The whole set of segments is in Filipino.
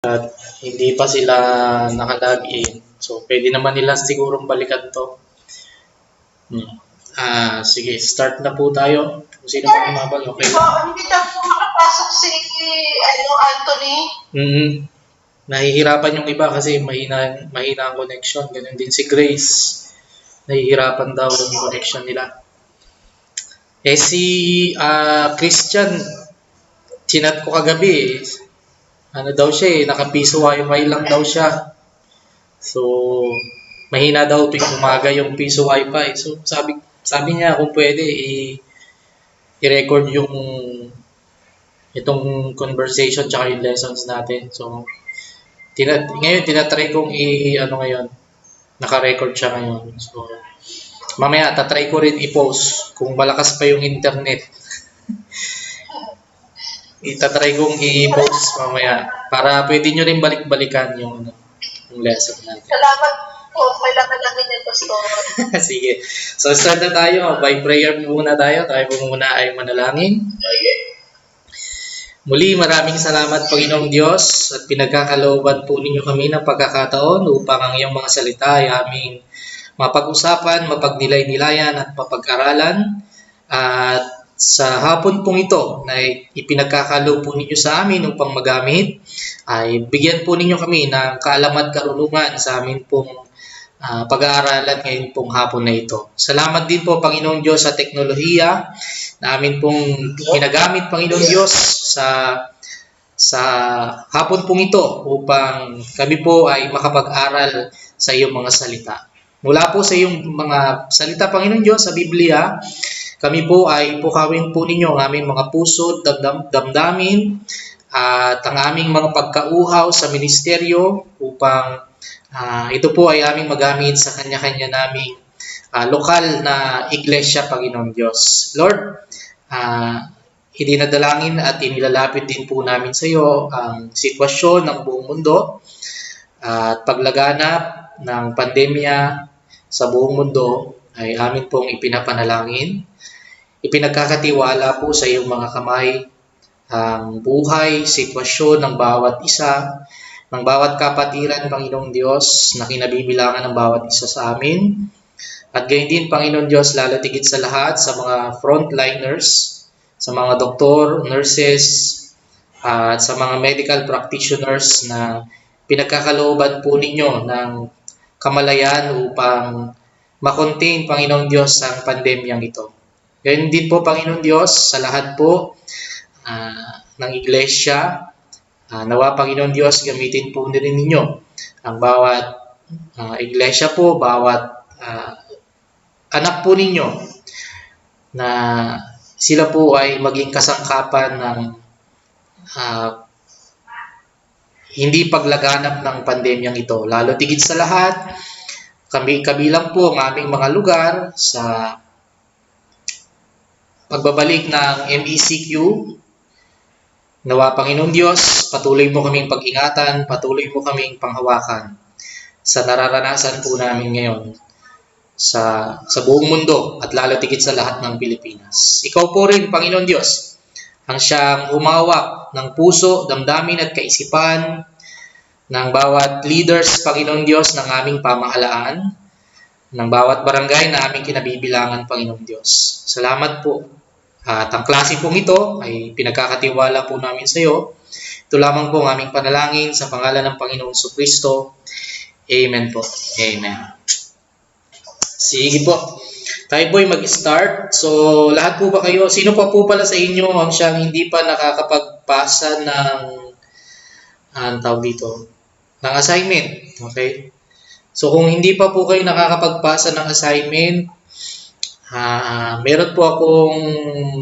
at hindi pa sila naka-login. So, pwede naman nila sigurong balikan to. Sige, start na po tayo. Kung sino pa kumabal, okay. Hindi na po makapasok si Anthony. Nahihirapan yung iba kasi mahina ang connection. Ganun din si Grace. Nahihirapan daw yung connection nila. Si Christian, chinat ko kagabi ano daw siya nakapiso wifi lang daw siya. So, mahina daw tuwing umaga yung piso wifi. So, sabi niya kung pwede i-record yung itong conversation tsaka yung lessons natin. So, ngayon tinatry kong naka-record siya ngayon. So, mamaya tatry ko rin i-post kung malakas pa yung internet. Itatry kong i-post mamaya para pwede nyo rin balik-balikan yung lesson natin. Salamat po. May laman namin yung pastor. Sige. So, start na tayo. By prayer muna tayo. Tayo po muna ay manalangin. Muli, maraming salamat Panginoong Diyos at pinagkakalooban po ninyo kami ng pagkakataon upang ang iyong mga salita ay aming mapag-usapan, mapagnilay-nilayan at mapag-aralan. At sa hapon pong ito na ipinagkakaloob po ninyo sa amin upang magamit, ay bigyan po ninyo kami ng kaalaman at karunungan sa amin pong pag-aaralan ngayon pong hapon na ito. Salamat din po Panginoong Diyos sa teknolohiya na amin pong ginagamit Panginoong Diyos sa hapon pong ito upang kami po ay makapag-aral sa iyong mga salita. Mula po sa iyong mga salita Panginoong Diyos sa Biblia, kami po ay pukawin po ninyo ang aming mga puso, damdamin, at ang aming mga pagkauhaw sa ministeryo upang ito po ay aming magamit sa kanya-kanya naming lokal na iglesia, Panginoong Diyos. Lord, idinadalangin at inilalapit din po namin sa iyo ang sitwasyon ng buong mundo at paglaganap ng pandemya sa buong mundo ay amin pong ipinapanalangin. Ipinagkakatiwala po sa iyong mga kamay ang buhay, sitwasyon ng bawat isa, ng bawat kapatiran, Panginoong Diyos, na kinabibilangan ng bawat isa sa amin. At gayon din, Panginoong Diyos, lalo tigit sa lahat sa mga frontliners, sa mga doktor, nurses, at sa mga medical practitioners na pinagkakalooban po ninyo ng kamalayan upang makontain, Panginoong Diyos, ang pandemyang ito. Gayon din po, Panginoong Diyos, sa lahat po ng iglesia, nawa, Panginoong Diyos, gamitin po rin ninyo ang bawat iglesia po, bawat anak po ninyo na sila po ay maging kasangkapan ng hindi paglaganap ng pandemyang ito. Lalo tigit sa lahat, kabilang po ang aming mga lugar sa pagbabalik ng MECQ. Nawa, Panginoong Diyos, patuloy mo kaming pag-ingatan, patuloy mo kaming panghawakan sa nararanasan po namin ngayon sa buong mundo at lalo tigit sa lahat ng Pilipinas. Ikaw po rin, Panginoong Diyos, ang siyang humawak ng puso, damdamin at kaisipan ng bawat leaders, Panginoong Diyos, ng aming pamahalaan, ng bawat barangay na aming kinabibilangan, Panginoong Diyos. Salamat po. At ang klase pong ito ay pinagkakatiwala po namin sa iyo. Ito lamang po ang aming panalangin sa pangalan ng Panginoong Jesucristo. Amen po. Amen. Sige po. Tayo po ay mag-start. So, lahat po ba kayo? Sino pa po pala sa inyo ang siyang hindi pa nakakapagpasa ng tawag dito? Ng assignment. Okay? So, kung hindi pa po kayo nakakapagpasa ng assignment, meron po akong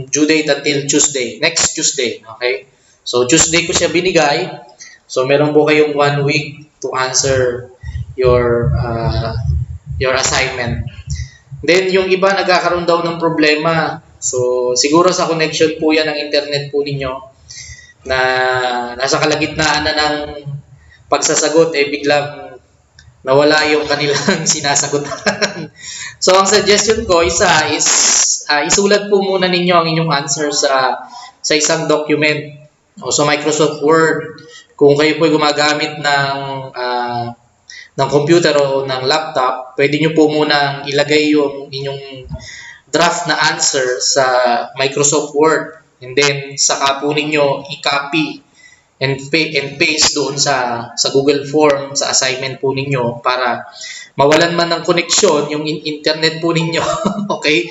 due date until Tuesday. Next Tuesday. Okay? So, Tuesday ko siya binigay. So, meron po kayong 1 week to answer your assignment. Then, yung iba nagkakaroon daw ng problema. So, siguro sa connection po yan ng internet po ninyo na nasa kalagitnaan na ng pagsasagot, biglang nawala yung kanilang sinasagutan. So, ang suggestion ko, isa is isulat po muna ninyo ang inyong answer sa isang document o sa Microsoft Word kung kayo po ay gumagamit ng computer o ng laptop, pwede nyo po munang ilagay yung inyong draft na answer sa Microsoft Word. And then, saka po ninyo i-copy and paste doon sa Google Form, sa assignment po ninyo para mawalan man ng connection yung internet po ninyo. Okay?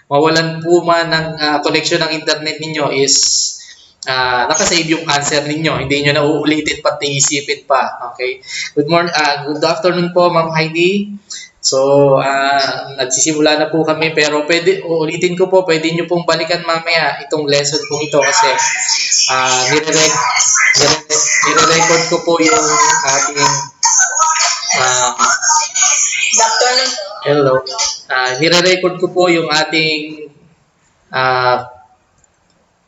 Mawalan po man ng connection ng internet ninyo is nakasave yung answer ninyo. Hindi nyo na uulitin pati isipin pa. Okay? Good afternoon po, Ma'am Heidi. So, nagsisimula na po kami pero uulitin ko po, pwede nyo pong balikan mamaya itong lesson pong ito kasi nire-record ko po yung ating hello. Nire-record ko po yung ating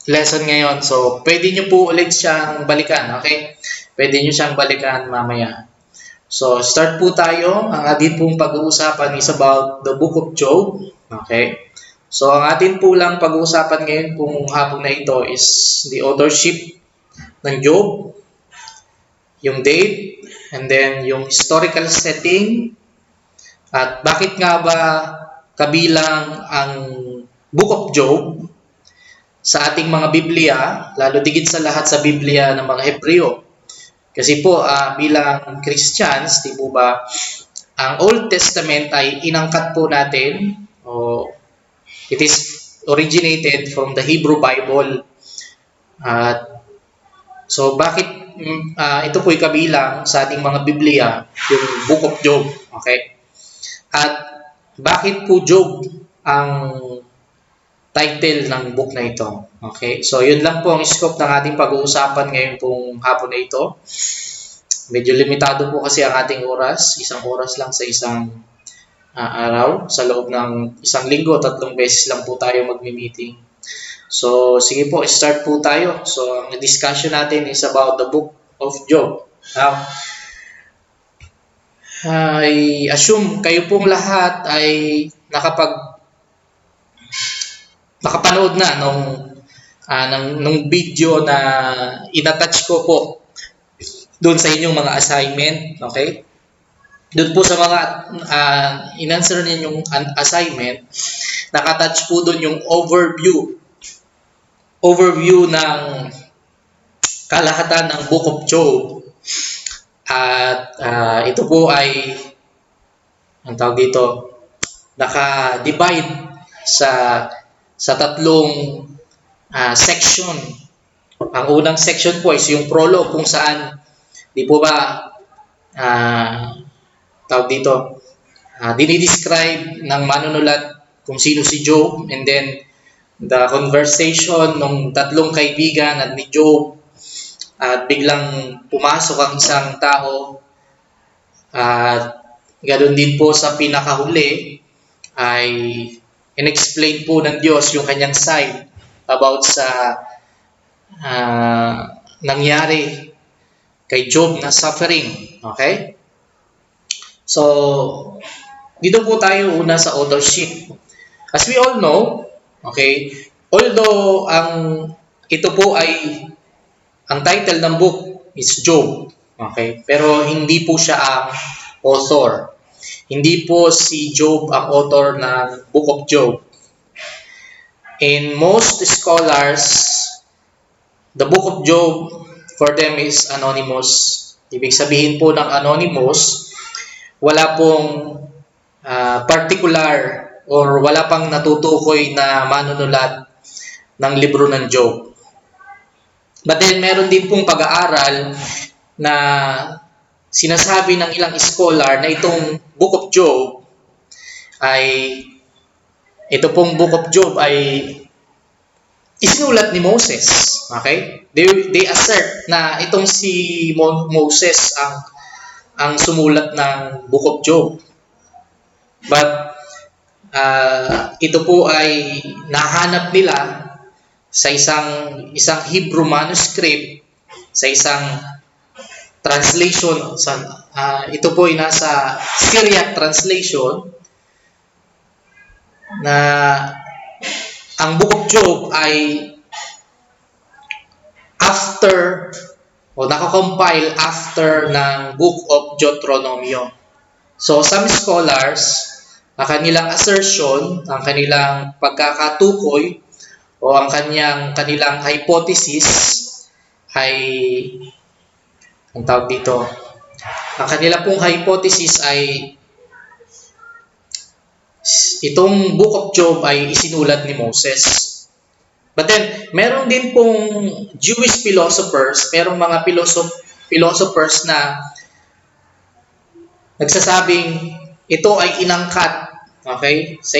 lesson ngayon. So, pwede nyo po ulit siyang balikan. Okay? Pwede nyo siyang balikan mamaya. So, start po tayo. Ang atin pong pag-uusapan is about the book of Job. Okay? So, ang atin po lang pag-uusapan ngayon kung hapon na ito is the authorship ng Job, yung date, and then yung historical setting, at bakit nga ba kabilang ang book of Job sa ating mga Biblia, lalo digit sa lahat sa Biblia ng mga Hebreo. Kasi po, bilang Christians, di po ba, ang Old Testament ay inangkat po natin, it is originated from the Hebrew Bible. So, bakit ito po ay kabilang sa ating mga Biblia, yung Book of Job? Okay? At bakit po Job ang title ng book na ito? Okay? So, yun lang po ang scope ng ating pag-uusapan ngayon pong hapon na ito. Medyo limitado po kasi ang ating oras. Isang oras lang sa isang araw. Sa loob ng isang linggo, 3 beses lang po tayo magmi-meeting. So, sige po, start po tayo. So, ang discussion natin is about the book of Job. Now, I assume kayo pong lahat ay nakapanood na nung video na inattach ko po doon sa inyong mga assignment. Okay? Doon po sa mga in-answer ninyong assignment, nakatouch po doon yung overview ng kalahatan ng Book of Job. At ito po ay ang tawag dito, naka-divide sa 3 section. Ang unang section po is yung prologue kung saan di po ba tawag dito, dinidescribe ng manunulat kung sino si Job, and then the conversation ng 3 kaibigan at ni Job, at biglang pumasok ang isang tao, at ganoon din po sa pinakahuli ay in-explain po ng Diyos yung kanyang side about sa nangyari kay Job na suffering. Okay? So, dito po tayo una sa authorship. As we all know, okay, although ito po ay ang title ng book is Job, okay, pero hindi po siya ang author. Hindi po si Job ang author ng Book of Job. In most scholars, the Book of Job for them is anonymous. Ibig sabihin po ng anonymous, wala pong particular or wala pang natutukoy na manunulat ng libro ng Job. But then, meron din pong pag-aaral na sinasabi ng ilang scholar na itong Book of Job ito pong Book of Job ay isinulat ni Moses. Okay? They assert na itong si Moses ang sumulat ng Book of Job. But ito po ay nahanap nila sa isang Hebrew manuscript, sa isang translation. Ito po ay nasa Syriac translation, na ang Book of Job ay after o nakakompile after ng Book of Deuteronomy. So, some scholars, ang kanilang assertion, ang kanilang pagkakatukoy, o ang kanilang hypothesis ay, ang tawag dito, ang kanila pong hypothesis ay itong Book of Job ay isinulat ni Moses. But then, meron din pong Jewish philosophers, merong mga philosophers na nagsasabing ito ay inangkat, okay, sa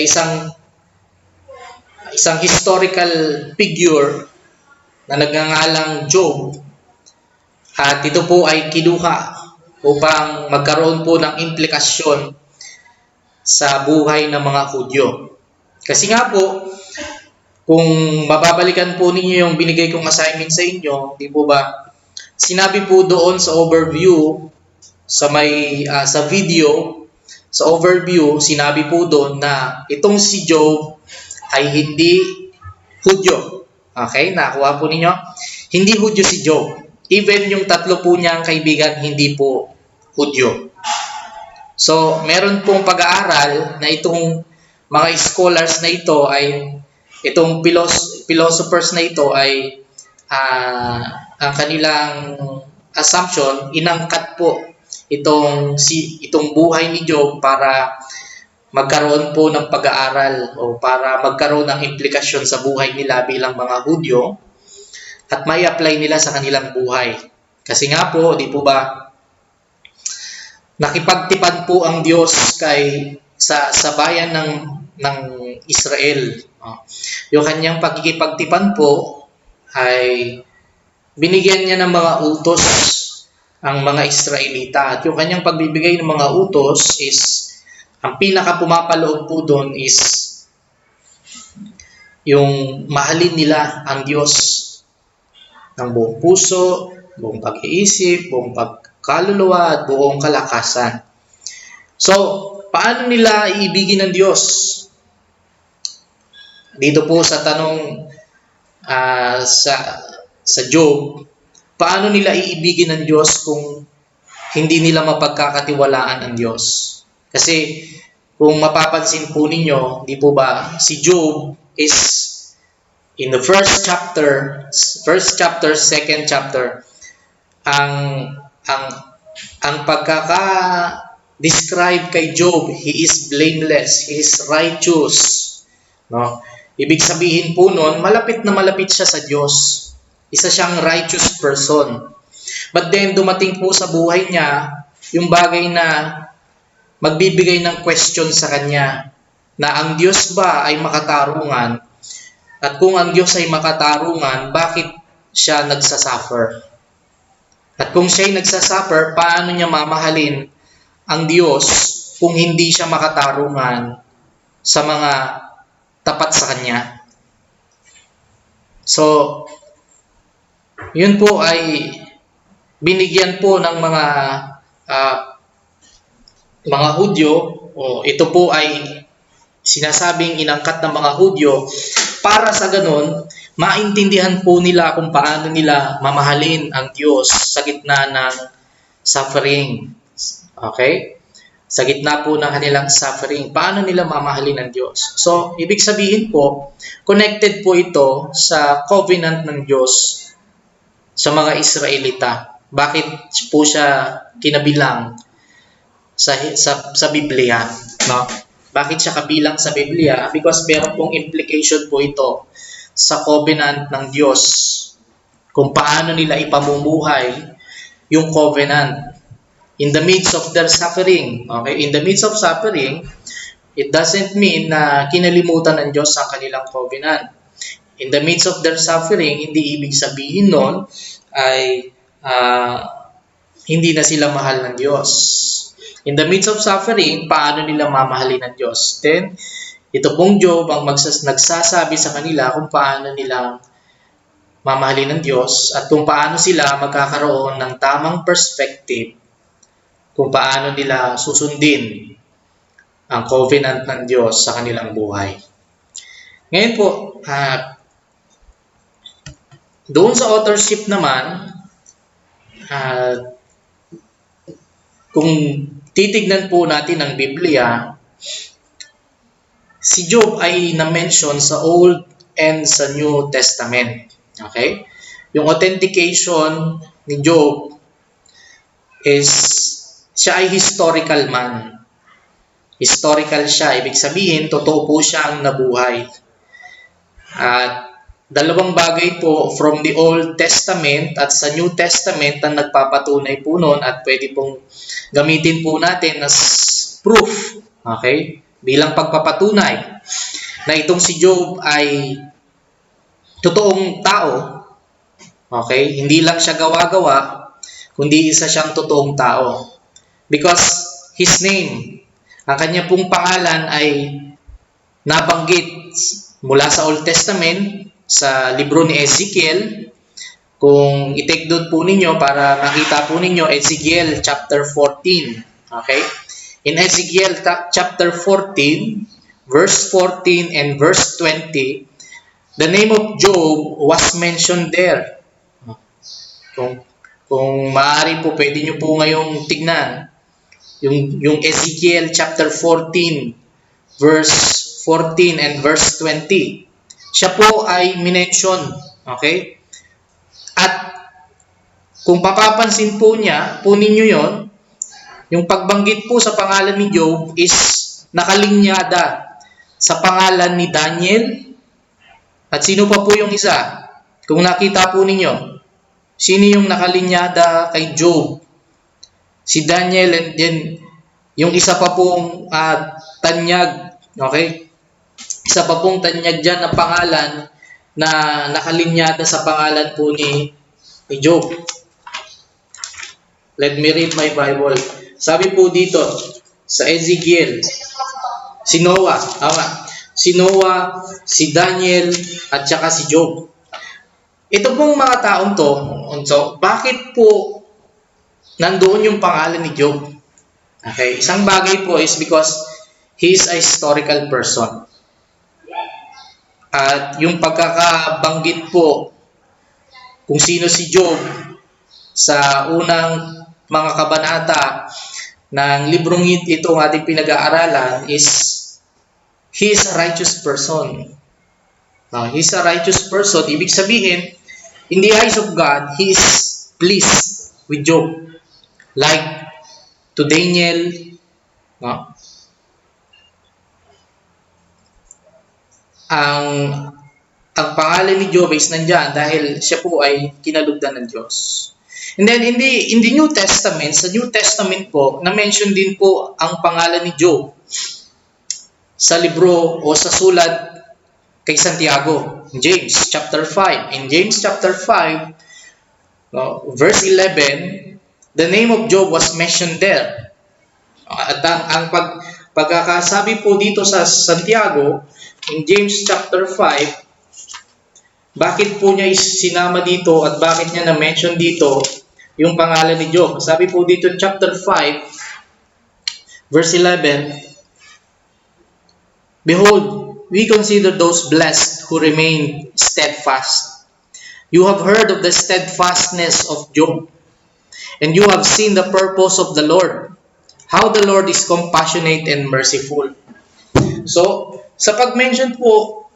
isang historical figure na nagngangalang Job, at ito po ay kinuha upang magkaroon po ng implikasyon sa buhay ng mga Hudyo. Kasi nga po, kung mababalikan po ninyo yung binigay kong assignment sa inyo, di po ba, sinabi po doon sa overview, sa video, sa overview, sinabi po doon na itong si Job ay hindi Hudyo. Okay, nakuha po ninyo? Hindi Hudyo si Job. Even yung tatlo po niyang kaibigan, hindi po Hudyo. So, meron pong pag-aaral na itong mga scholars na ito ay, itong philosophers na ito ay, ang kanilang assumption, inangkat po itong buhay ni Job para magkaroon po ng pag-aaral o para magkaroon ng implikasyon sa buhay nila bilang mga Hudyo at may apply nila sa kanilang buhay. Kasi nga po, di po ba, nakipagtipan po ang Diyos sa bayan ng Israel. Yung kanyang pagkikipagtipan po ay binigyan niya ng mga utos ang mga Israelita. At yung kanyang pagbibigay ng mga utos is, ang pinaka-pumapaloob po doon is yung mahalin nila ang Diyos ng buong puso, buong pag-iisip, buong pagkaluluwa, at buong kalakasan. So, paano nila iibigin ng Diyos? Dito po sa tanong sa Job, paano nila iibigin ng Diyos kung hindi nila mapagkakatiwalaan ang Diyos? Kasi kung mapapansin po ninyo, di po ba, si Job is in the first chapter, second chapter, ang pagkaka-describe kay Job, he is blameless, he is righteous. No? Ibig sabihin po nun, malapit na malapit siya sa Diyos. Isa siyang righteous person. But then, dumating po sa buhay niya, yung bagay na magbibigay ng question sa kanya, na ang Diyos ba ay makatarungan? At kung ang Diyos ay makatarungan, bakit siya nagsasuffer? At kung siya ay nagsasuffer, paano niya mamahalin ang Diyos kung hindi siya makatarungan sa mga tapat sa Kanya? So, yun po ay binigyan po ng mga Hudyo, o ito po ay sinasabing inangkat ng mga Hudyo para sa ganun, maintindihan po nila kung paano nila mamahalin ang Diyos sa gitna ng suffering. Okay? Sa gitna po ng kanilang suffering, paano nila mamahalin ang Diyos? So, ibig sabihin po, connected po ito sa covenant ng Diyos sa mga Israelita. Bakit po siya kinabilang sa Biblia? No? Bakit siya kabilang sa Biblia? Because meron pong implication po ito sa covenant ng Diyos, kung paano nila ipamumuhay yung covenant in the midst of their suffering. Okay? In the midst of suffering, it doesn't mean na kinalimutan ng Diyos ang kanilang covenant. In the midst of their suffering, hindi ibig sabihin nun ay hindi na sila mahal ng Diyos. In the midst of suffering, paano nila mamahalin ng Diyos? Then, ito pong Job ang nagsasabi sa kanila kung paano nila mamahalin ng Diyos at kung paano sila magkakaroon ng tamang perspective kung paano nila susundin ang covenant ng Diyos sa kanilang buhay. Ngayon po, doon sa authorship naman, At kung titignan po natin ang Biblia, si Job ay na-mention sa Old and sa New Testament. Okay? Yung authentication ni Job is siya ay historical man. Historical siya. Ibig sabihin, totoo po siyang nabuhay. At dalawang bagay po from the Old Testament at sa New Testament ang nagpapatunay po noon at pwede pong gamitin po natin as proof, okay, bilang pagpapatunay na itong si Job ay totoong tao, okay, hindi lang siya gawa-gawa, kundi isa siyang totoong tao. Because his name, ang kanya pong pangalan ay nabanggit mula sa Old Testament, sa libro ni Ezekiel. Kung i-take doon po ninyo para makita po ninyo, Ezekiel chapter 14. Okay? In Ezekiel chapter 14, verse 14 and verse 20, the name of Job was mentioned there. Kung maaari po, pwede nyo po ngayong tignan yung Ezekiel chapter 14, verse 14 and verse 20. Siya po ay minention. Okay? At kung papapansin po ninyo yon, yung pagbanggit po sa pangalan ni Job is nakalinyada sa pangalan ni Daniel. At sino pa po yung isa? Kung nakita po ninyo, sino yung nakalinyada kay Job? Si Daniel, and then yung isa pa pong tanyag. Okay? Isa pa pong tanyag dyan na pangalan na nakalinyada sa pangalan po ni Job. Let me read my Bible. Sabi po dito sa Ezekiel, si Noah, si Noah, si Daniel, at saka si Job. Ito pong mga taong to, bakit po nandoon yung pangalan ni Job? Okay, isang bagay po is because he is a historical person. At yung pagkakabanggit po kung sino si Job sa unang mga kabanata ng librong itong ating pinag-aaralan is he is a righteous person. Now, he is a righteous person. Ibig sabihin, in the eyes of God, he is pleased with Job. Like to Daniel, no? Ang pangalan ni Job is nandyan dahil siya po ay kinalugdan ng Diyos. And then in the New Testament, sa New Testament po, na-mention din po ang pangalan ni Job sa libro o sa sulat kay Santiago, James chapter 5. In James chapter 5, verse 11, the name of Job was mentioned there. At ang pagkakasabi po dito sa Santiago, in James chapter 5, bakit po niya sinama dito at bakit niya na-mention dito yung pangalan ni Job? Sabi po dito chapter 5, verse 11, behold, we consider those blessed who remain steadfast. You have heard of the steadfastness of Job, and you have seen the purpose of the Lord, how the Lord is compassionate and merciful. So, sa pag-mention po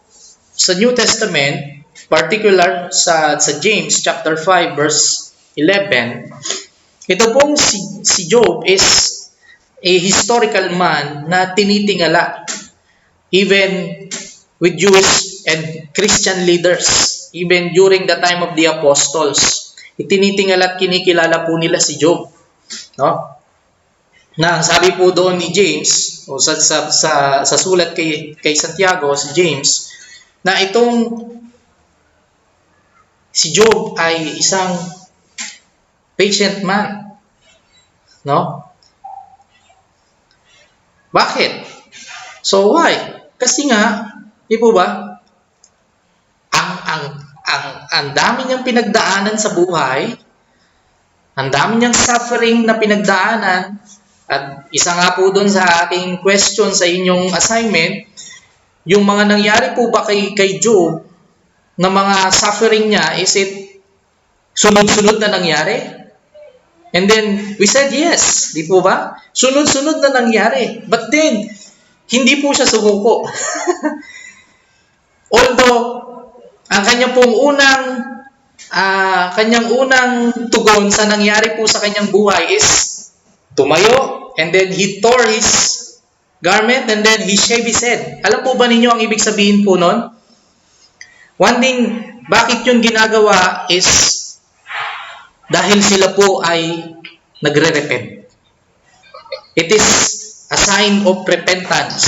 sa New Testament, particular sa James chapter 5 verse 11, ito pong si Job is a historical man na tinitingala even with Jewish and Christian leaders, even during the time of the apostles. Itinitingala at kinikilala po nila si Job, no? Na sabi po doon ni James o sa sulat kay Santiago, si James, na itong si Job ay isang patient man, no? Bakit? So why? Kasi nga, di po ba? Ang dami niyang pinagdaanan sa buhay, ang dami niyang suffering na pinagdaanan. At isa nga po doon sa aking question sa inyong assignment, yung mga nangyari po ba kay Job na mga suffering niya, is it sunod-sunod na nangyari? And then, we said yes. Di po ba? Sunod-sunod na nangyari. But then, hindi po siya sumuko. Although, ang kanyang unang tugon sa nangyari po sa kanyang buhay is tumayo, and then he tore his garment, and then he shaved his head. Alam po ba ninyo ang ibig sabihin po nun? One thing, bakit yun ginagawa is dahil sila po ay nagre-repent. It is a sign of repentance.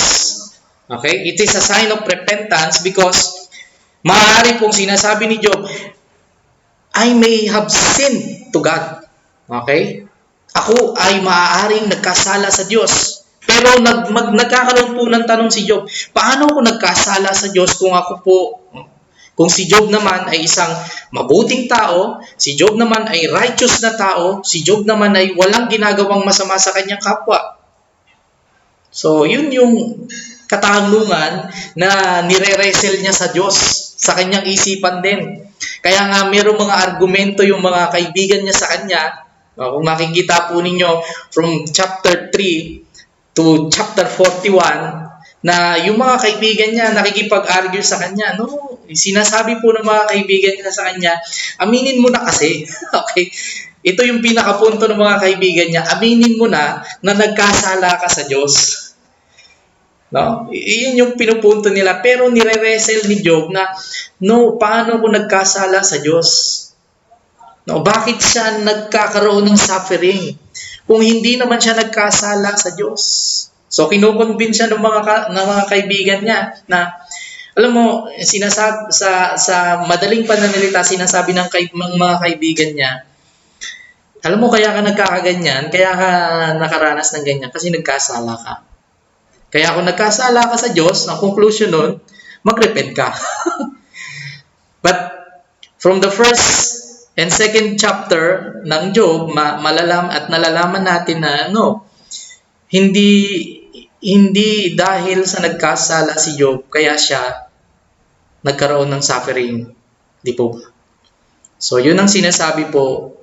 Okay? It is a sign of repentance because maaari pong sinasabi ni Job, I may have sinned to God. Okay? Ako ay maaaring nagkasala sa Diyos. Pero nagkakaroon po ng tanong si Job, paano ako nagkasala sa Diyos kung si Job naman ay isang mabuting tao, si Job naman ay righteous na tao, si Job naman ay walang ginagawang masama sa kanyang kapwa. So, yun yung katanungan na nire-wrestle niya sa Diyos, sa kanyang isipan din. Kaya nga, mayroong mga argumento yung mga kaibigan niya sa kanya. Kung makikita po ninyo from chapter 3 to chapter 41, na yung mga kaibigan niya nakikipag-argue sa kanya. No, sinasabi po ng mga kaibigan niya sa kanya, aminin mo na kasi. Okay? Ito yung pinakapunto ng mga kaibigan niya. Aminin mo na nagkasala ka sa Diyos. No? Iyon yung pinupunto nila. Pero nire-wrestle ni Job na, no, paano ko nagkasala sa Diyos? No, bakit siya nagkakaroon ng suffering? Kung hindi naman siya nagkasala sa Diyos. So, kinukonvince siya ng mga kaibigan niya na, alam mo, sinasabi, sa madaling pananalita, sinasabi ng mga kaibigan niya, alam mo, kaya ka nagkakaganyan, kaya ka nakaranas ng ganyan, kasi nagkasala ka. Kaya kung nagkasala ka sa Diyos, ang conclusion nun, mag-repent ka. But, from the first and second chapter ng Job, nalalaman natin na, hindi dahil sa nagkasala si Job, kaya siya nagkaroon ng suffering. Di po ba? So, yun ang sinasabi po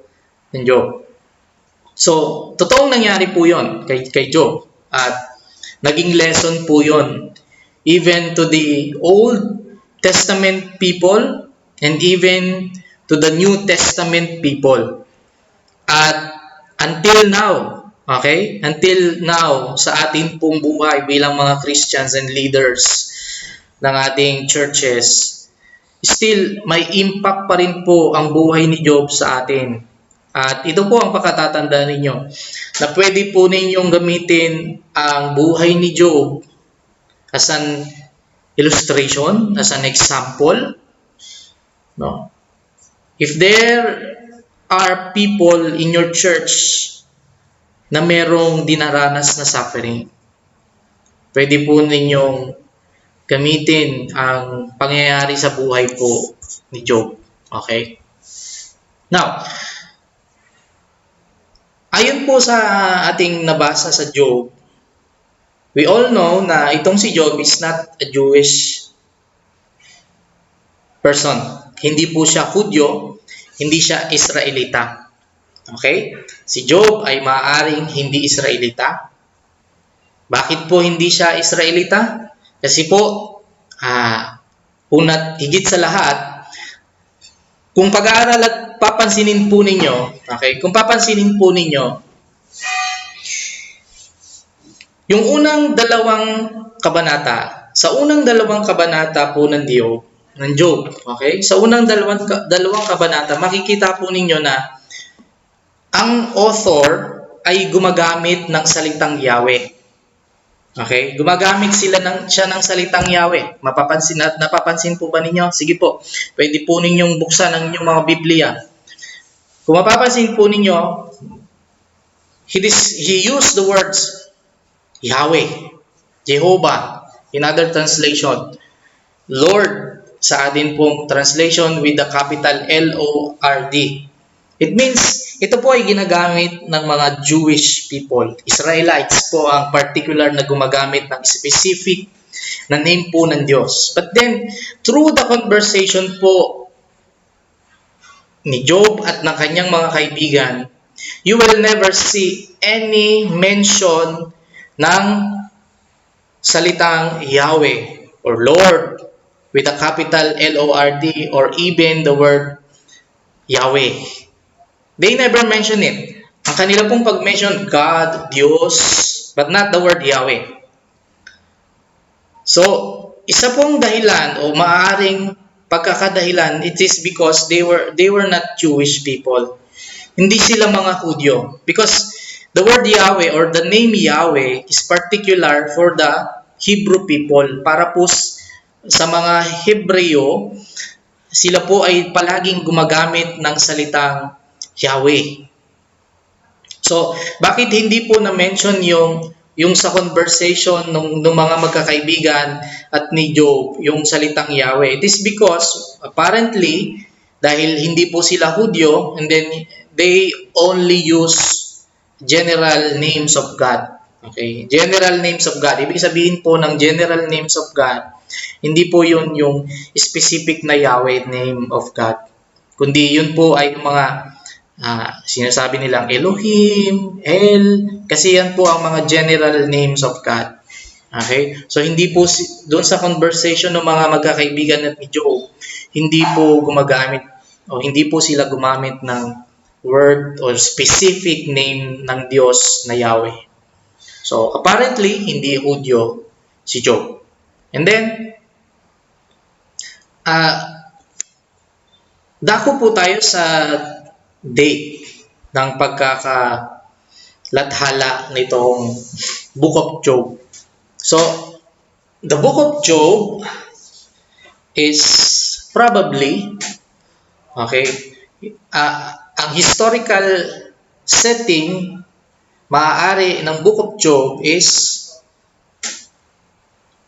ng Job. So, totoong nangyari po yun kay Job. At naging lesson po yun. Even to the Old Testament people and even to the New Testament people. At until now, okay? Until now, sa ating pong buhay bilang mga Christians and leaders ng ating churches, still may impact pa rin po ang buhay ni Job sa atin. At ito po ang pakatatandaan ninyo, na pwede po ninyong gamitin ang buhay ni Job as an illustration, as an example. No? If there are people in your church na merong dinaranas na suffering, pwede po ninyong gamitin ang pangyayari sa buhay po ni Job. Okay? Now, ayon po sa ating nabasa sa Job, we all know na itong si Job is not a Jewish person. Hindi po siya Hudyo, hindi siya Israelita. Okay? Si Job ay maaaring hindi Israelita. Bakit po hindi siya Israelita? Kasi po, una't higit sa lahat, kung pag-aaral at papansinin po ninyo, okay, kung papansinin po ninyo, yung unang dalawang kabanata, sa unang dalawang kabanata po ng Job, okay, sa unang dalawang kabanata, makikita po ninyo na ang author ay gumagamit ng salitang Yahweh. Okay? Gumagamit siya ng salitang Yahweh. Napapansin po ba ninyo? Sige po. Pwede po ninyong buksan ang inyong mga Biblia. Kung mapapansin po ninyo, he used the words Yahweh, Jehovah, in other translation, Lord, sa atin pong translation with the capital L-O-R-D. It means, ito po ay ginagamit ng mga Jewish people. Israelites po ang particular na gumagamit ng specific na name po ng Diyos. But then, through the conversation po ni Job at ng kanyang mga kaibigan, you will never see any mention ng salitang Yahweh or Lord with a capital L-O-R-D or even the word Yahweh. They never mention it. Ang kanila pong pag-mention, God, Diyos, but not the word Yahweh. So, isa pong dahilan o maaaring pagkakadahilan, it is because they were not Jewish people. Hindi sila mga Hudyo. Because the word Yahweh or the name Yahweh is particular for the Hebrew people. Para po sa mga Hebreo, sila po ay palaging gumagamit ng salitang Yahweh. So, bakit hindi po na-mention yung sa conversation ng mga magkakaibigan at ni Job, yung salitang Yahweh? It is because, apparently, dahil hindi po sila Hudyo, and then they only use general names of God. Okay? General names of God. Ibig sabihin po ng general names of God, hindi po yun yung specific na Yahweh name of God. Kundi yun po ay mga sinasabi nilang Elohim, El, kasi yan po ang mga general names of God. Okay? So, hindi po, doon sa conversation ng mga magkakaibigan at ni Job, hindi po gumagamit, o hindi po sila gumamit ng word or specific name ng Diyos na Yahweh. So, apparently, hindi Hudyo si Job. And then, dako po tayo sa date ng pagkakalathala nitong Book of Job. So, the Book of Job is probably, okay, ang historical setting maaari ng Book of Job is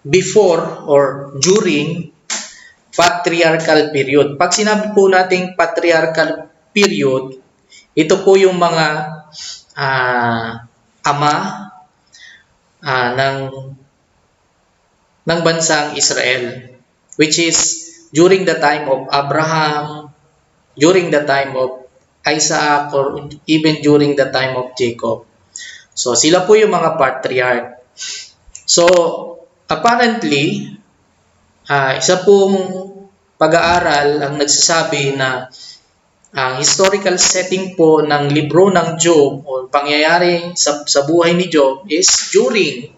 before or during patriarchal period. Pag sinabi po nating patriarchal period, ito po yung mga ama ng bansang Israel, which is during the time of Abraham, during the time of Isaac, or even during the time of Jacob. So, sila po yung mga patriarch. So, apparently, isa pong pag-aaral ang nagsasabi na ang historical setting po ng libro ng Job o pangyayari sa buhay ni Job is during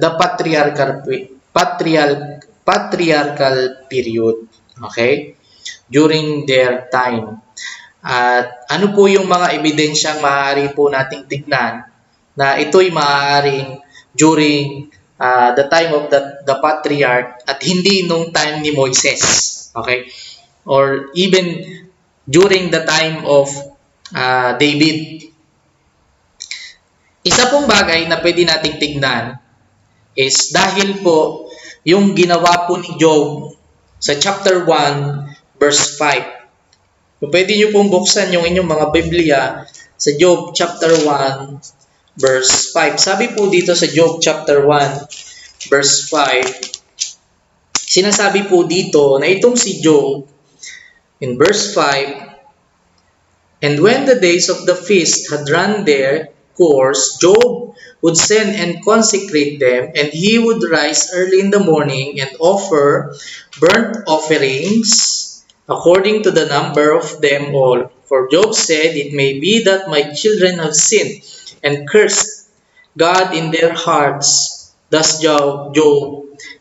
the patriarchal period. Okay? During their time. At ano po yung mga ebidensyang maaari po nating tignan na ito'y maaaring during the time of the patriarch at hindi nung time ni Moises. Okay? Or even during the time of David. Isa pong bagay na pwede nating tignan is dahil po yung ginawa po ni Job sa chapter 1 verse 5. Kung pwede nyo pong buksan yung inyong mga Biblia sa Job chapter 1 verse 5. Sabi po dito sa Job chapter 1 verse 5, sinasabi po dito na itong si Job in verse 5, and when the days of the feast had run their course, Job would send and consecrate them, and he would rise early in the morning and offer burnt offerings according to the number of them all. For Job said, it may be that my children have sinned and cursed God in their hearts. Thus Job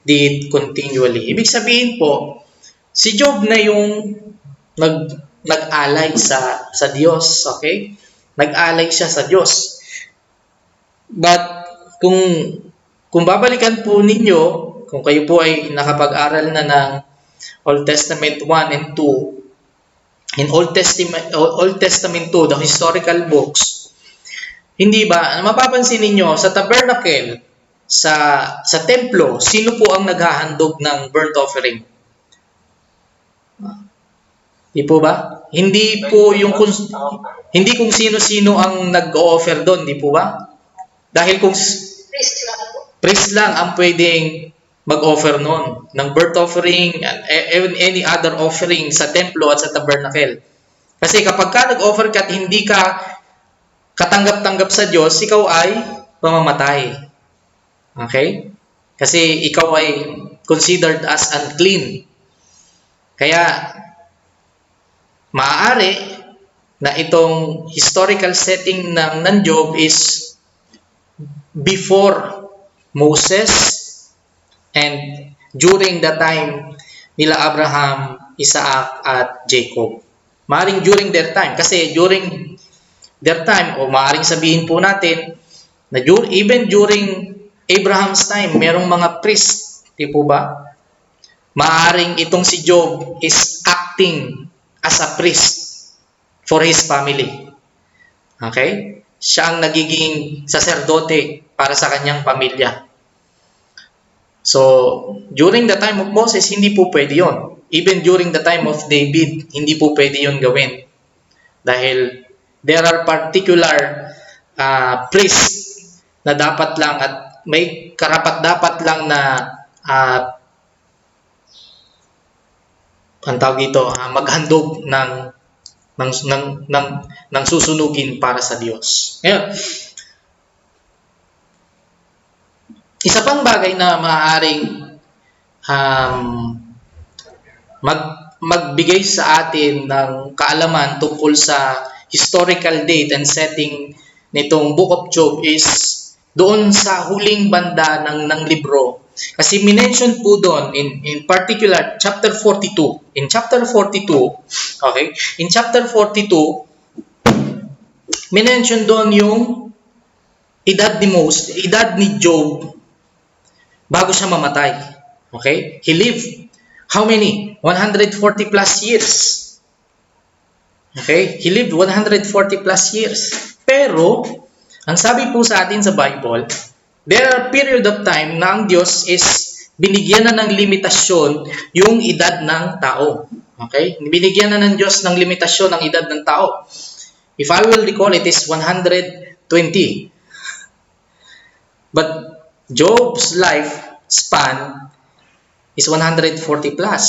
did continually. Ibig sabihin po, si Job na yung nag-alay sa Diyos, okay? Nag-alay siya sa Diyos. But kung babalikan po ninyo, kung kayo po ay nakapag-aral na ng Old Testament 1 and 2, in Old Testament 2, the historical books, hindi ba, mapapansin ninyo, sa tabernacle, sa templo, sino po ang naghahandog ng burnt offering? Di po ba? Hindi po hindi kung sino-sino ang nag-o-offer doon, di po ba? Dahil kung priest lang ang pwedeng mag-offer noon ng burnt offering and even any other offering sa templo at sa tabernacle. Kasi kapag ka nag-offer ka at hindi ka katanggap-tanggap sa Diyos, ikaw ay mamamatay. Okay? Kasi ikaw ay considered as unclean. Kaya, maaari na itong historical setting ng Job is before Moses and during the time nila Abraham, Isaac, at Jacob. Maaring during their time. Kasi during their time, o maaring sabihin po natin, na even during Abraham's time, merong mga priest. Di po ba? Maaring itong si Job is acting as a priest for his family. Okay? Siya ang nagiging saserdote para sa kanyang pamilya. So, during the time of Moses, hindi po pwede yun. Even during the time of David, hindi po pwede yun gawin. Dahil there are particular priests na dapat lang at may karapat-dapat lang na ang tawag dito, maghandog ng susunugin para sa Diyos. Ngayon, isa pang bagay na maaaring magbigay sa atin ng kaalaman tungkol sa historical date and setting nitong Book of Job is doon sa huling banda ng libro. Kasi minention po doon in particular chapter 42. In chapter 42, okay? In chapter 42, minention doon yung edad ni Job bago siya mamatay. Okay? He lived how many? 140 plus years. Okay? He lived 140 plus years. Pero, ang sabi po sa atin sa Bible, there are period of time na ang Diyos is binigyan na ng limitasyon yung edad ng tao. Okay? Binigyan na ng Diyos ng limitasyon ng edad ng tao. If I will recall, it is 120. But Job's life span is 140 plus.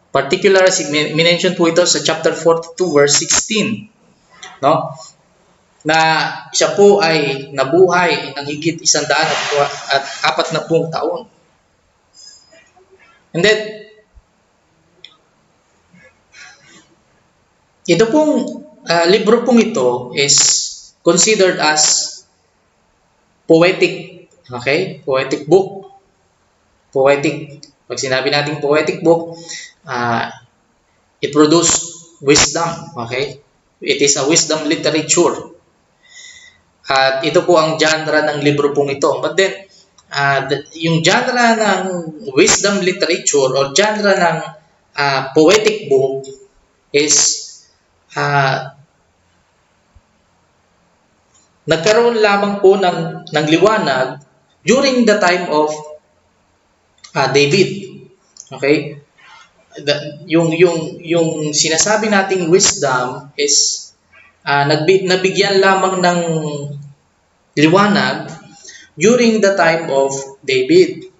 Particularly, minention po ito sa chapter 42, verse 16. No? Na siya po ay nabuhay ng higit 140 taon. And then, ito pong libro pong ito is considered as poetic, okay? Poetic book. Poetic. Pag sinabi natin poetic book, it produces wisdom, okay? It is a wisdom literature. At ito po ang genre ng libro pong ito. But then, yung genre ng wisdom literature or genre ng poetic book is nagkaroon lamang po ng liwanag during the time of David. Okay? Yung sinasabi nating wisdom is nabigyan lamang ng liwanag during the time of David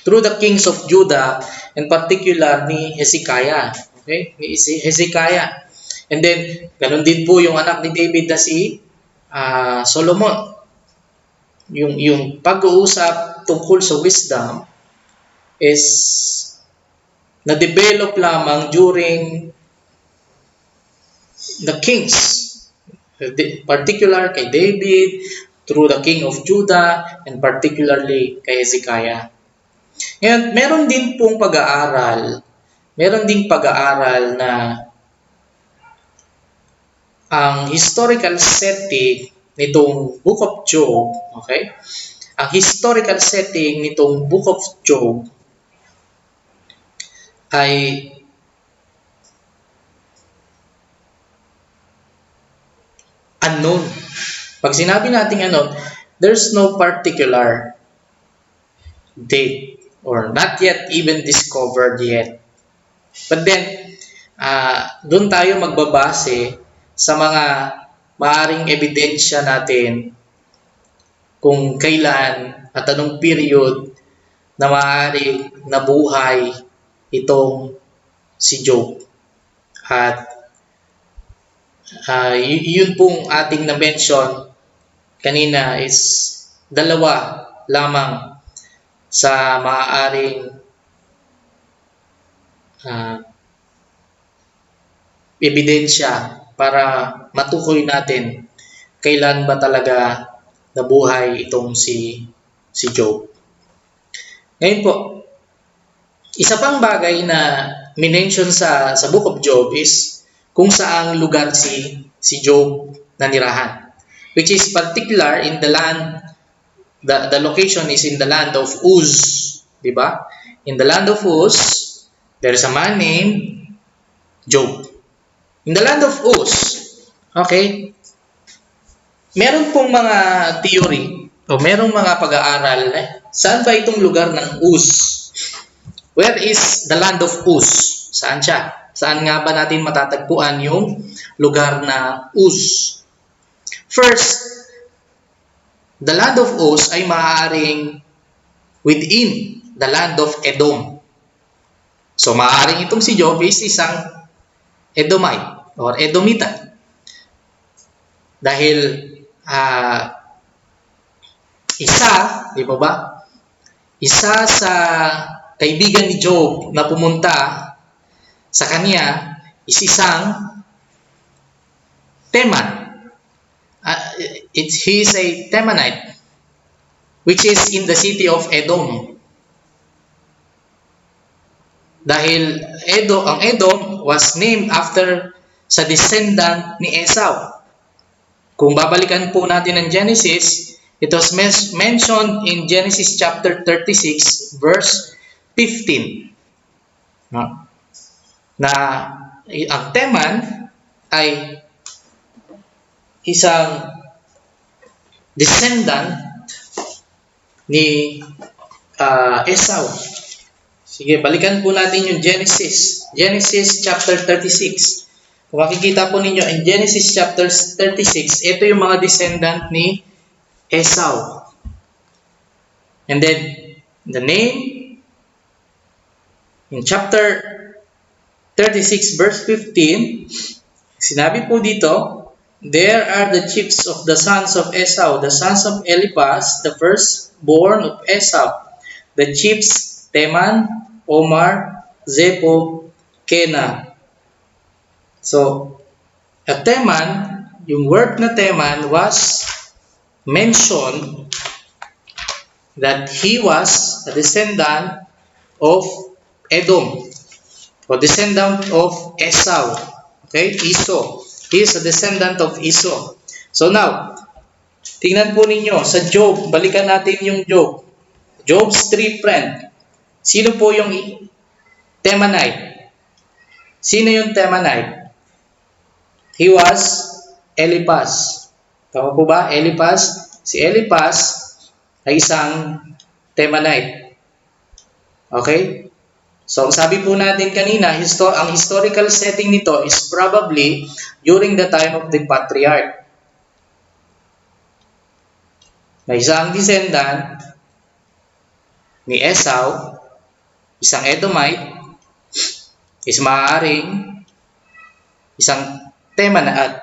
through the kings of Judah, in particular ni Hezekiah. Okay? Ni Hezekiah. And then, ganun din po yung anak ni David na si Solomon. Yung pag-uusap tungkol sa wisdom is na-develop lamang during the kings, particular kay David, through the king of Judah, and particularly kay Hezekiah. Ngayon, meron din pag-aaral na ang historical setting nitong Book of Job, okay? Ang historical setting nitong Book of Job ay unknown. Pag sinabi natin unknown, there's no particular date or not yet even discovered yet. But then, doon tayo magbabase sa mga maaring ebidensya natin kung kailan at anong period na maaari nabuhay itong si Job. At Yun pong ating na-mention kanina is dalawa lamang sa maaaring ebidensya para matukoy natin kailan ba talaga nabuhay itong si Job. Ngayon po, isa pang bagay na minention sa Book of Job is kung saang lugar si Job nanirahan, which is particular in the land. The location is in the land of Uz, di ba? In the land of Uz, there is a man named Job. In the land of Uz, okay, meron pong mga theory o merong mga pag-aaral saan ba itong lugar ng Uz? Where is the land of Uz? Saan siya? Saan nga ba natin matatagpuan yung lugar na Uz? First, the land of Uz ay maaaring within the land of Edom. So, maaaring itong si Job is isang Edomite or Edomita. Dahil di ba? Isa sa kaibigan ni Job na pumunta sa kanya is isang Teman. He is a Temanite, which is in the city of Edom. Dahil ang Edom was named after sa descendant ni Esau. Kung babalikan po natin ang Genesis, it was mentioned in Genesis chapter 36, verse 15. Na ang Teman ay isang descendant ni Esau. Sige, balikan po natin yung Genesis. Genesis chapter 36. Kung makikita po ninyo in Genesis chapter 36, ito yung mga descendant ni Esau. And then, the name in chapter 36 verse 15, sinabi po dito, there are the chiefs of the sons of Esau, the sons of Eliphaz, the firstborn of Esau, the chiefs Teman, Omar, Zepho, Kena. So, a Teman, yung word na Teman was mentioned that he was a descendant of Edom, or descendant of Esau. Okay, Esau. He is a descendant of Esau. So now, tingnan po ninyo sa Job, balikan natin yung Job. Job's three friends. Sino po yung Temanite? Sino yung Temanite? He was Eliphaz. Tama po ba? Eliphaz. Si Eliphaz ay isang Temanite. Okay? So, sabi po natin kanina, ang historical setting nito is probably during the time of the patriarch. Na isang descendant ni Esau, isang Edomite, is maaaring isang Temanite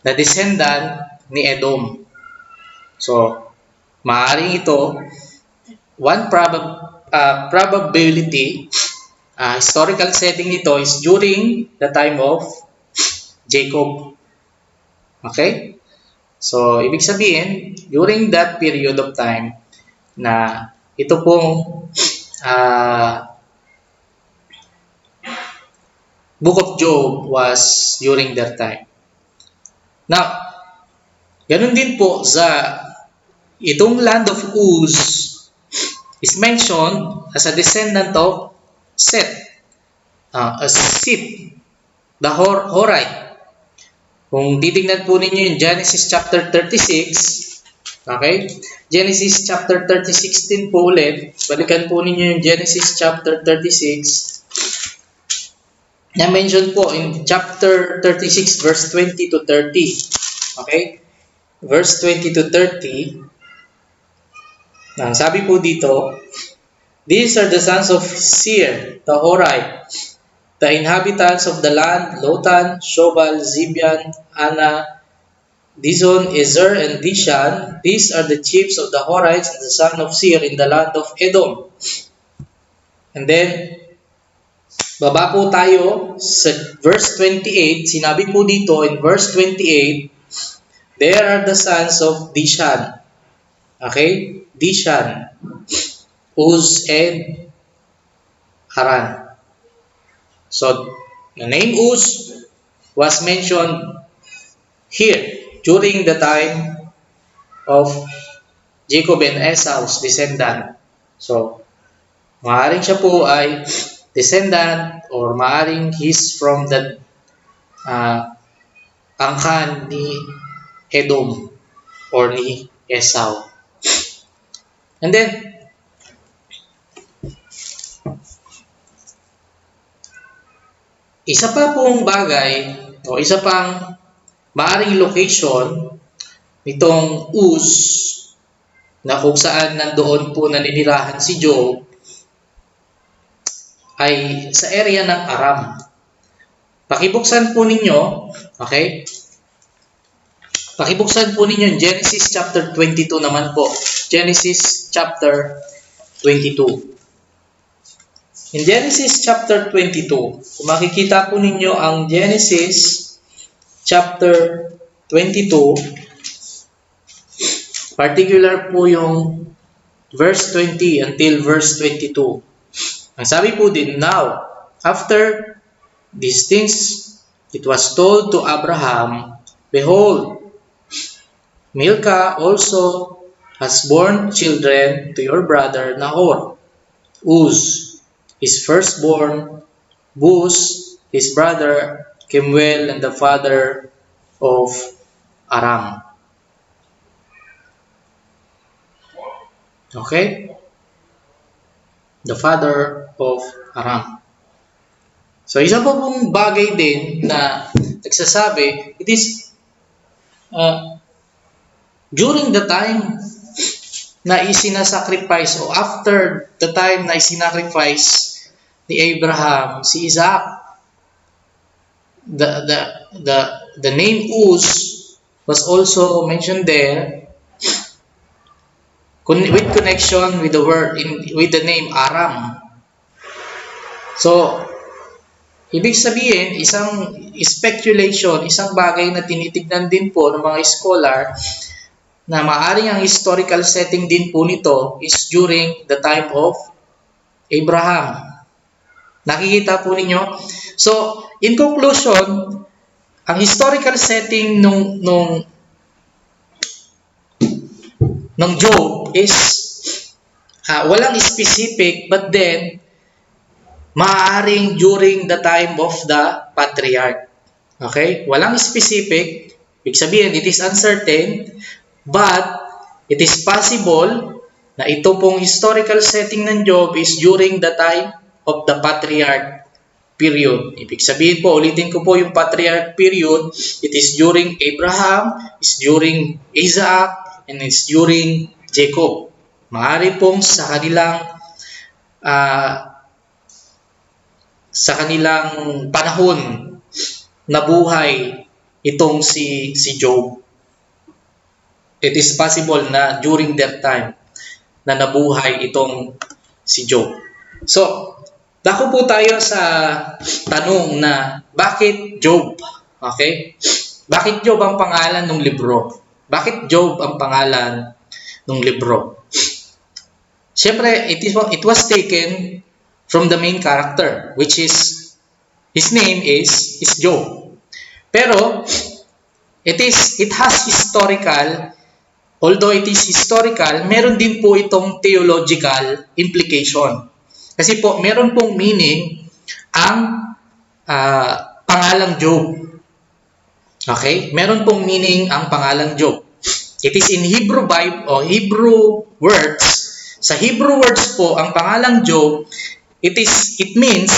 na descendant ni Edom. So, maaaring ito one probability, historical setting nito is during the time of Jacob. Okay? So, ibig sabihin, during that period of time na ito pong Book of Job was during that time. Now, ganun din po sa itong land of Uz is mentioned as a descendant of Seth, the Horite. Kung titignan po ninyo yung Genesis chapter 36, okay? Genesis chapter 36 din po ulit. Balikan po ninyo yung Genesis chapter 36. Na-mention po in chapter 36 verse 20 to 30. Okay? Verse 20 to 30. Sabi po dito, these are the sons of Seir, the Horite. The inhabitants of the land, Lotan, Shobal, Zibian, Ana, Dizon, Ezer, and Dishan, these are the chiefs of the Horites and the son of Seir in the land of Edom. And then, baba po tayo sa verse 28. Sinabi po dito in verse 28, there are the sons of Dishan. Okay? Dishan, Uz, and Haran. So, the name Uz was mentioned here during the time of Jacob and Esau's descendant. So, maaring siya po ay descendant or maaring he's from the angkan ni Edom or ni Esau. And then, isa pa pong bagay o isa pang maaring location nitong Uz na kung saan nandoon po naninirahan si Job ay sa area ng Aram. Pakibuksan po ninyo, okay? Pakibuksan po ninyo Genesis chapter 22 naman po. Genesis chapter 22. In Genesis chapter 22, kung makikita po ninyo ang Genesis chapter 22, particular po yung verse 20 until verse 22. Ang sabi po din, now, after these things, it was told to Abraham, behold, Milcah also has borne children to your brother Nahor. Uz, his firstborn, Buz, his brother, Kemuel, and the father of Aram. Okay? The father of Aram. So, isa pa pong bagay din na nagsasabi, it is during the time na isinasacrifice o after the time na isinacrifice ni Abraham si Isaac, the name Uz was also mentioned there with connection with the word with the name Aram. So, ibig sabihin, isang speculation, isang bagay na tinitignan din po ng mga scholar na maaaring ang historical setting din po nito is during the time of Abraham. Nakikita po ninyo? So, in conclusion, ang historical setting nung Job is walang specific, but then maaaring during the time of the patriarch. Okay? Walang specific. Ibig sabihin, it is uncertain, but it is possible na ito pong historical setting ng Job is during the time of the patriarch period. Ibig sabihin po, ulitin ko po yung patriarch period, it is during Abraham, it's during Isaac, and it's during Jacob. Maaari pong sa kanilang panahon na buhay itong si Job. It is possible na during that time na nabuhay itong si Job. So, dako po tayo sa tanong na bakit Job? Okay? Bakit Job ang pangalan ng libro? Bakit Job ang pangalan ng libro? Siyempre, it was taken from the main character, which is, his name is Job. Pero, it has historical, although it is historical, meron din po itong theological implication. Kasi po, meron pong meaning ang pangalang Job. Okay? Meron pong meaning ang pangalang Job. It is in Hebrew Bible o Hebrew words. Sa Hebrew words po, ang pangalang Job, it means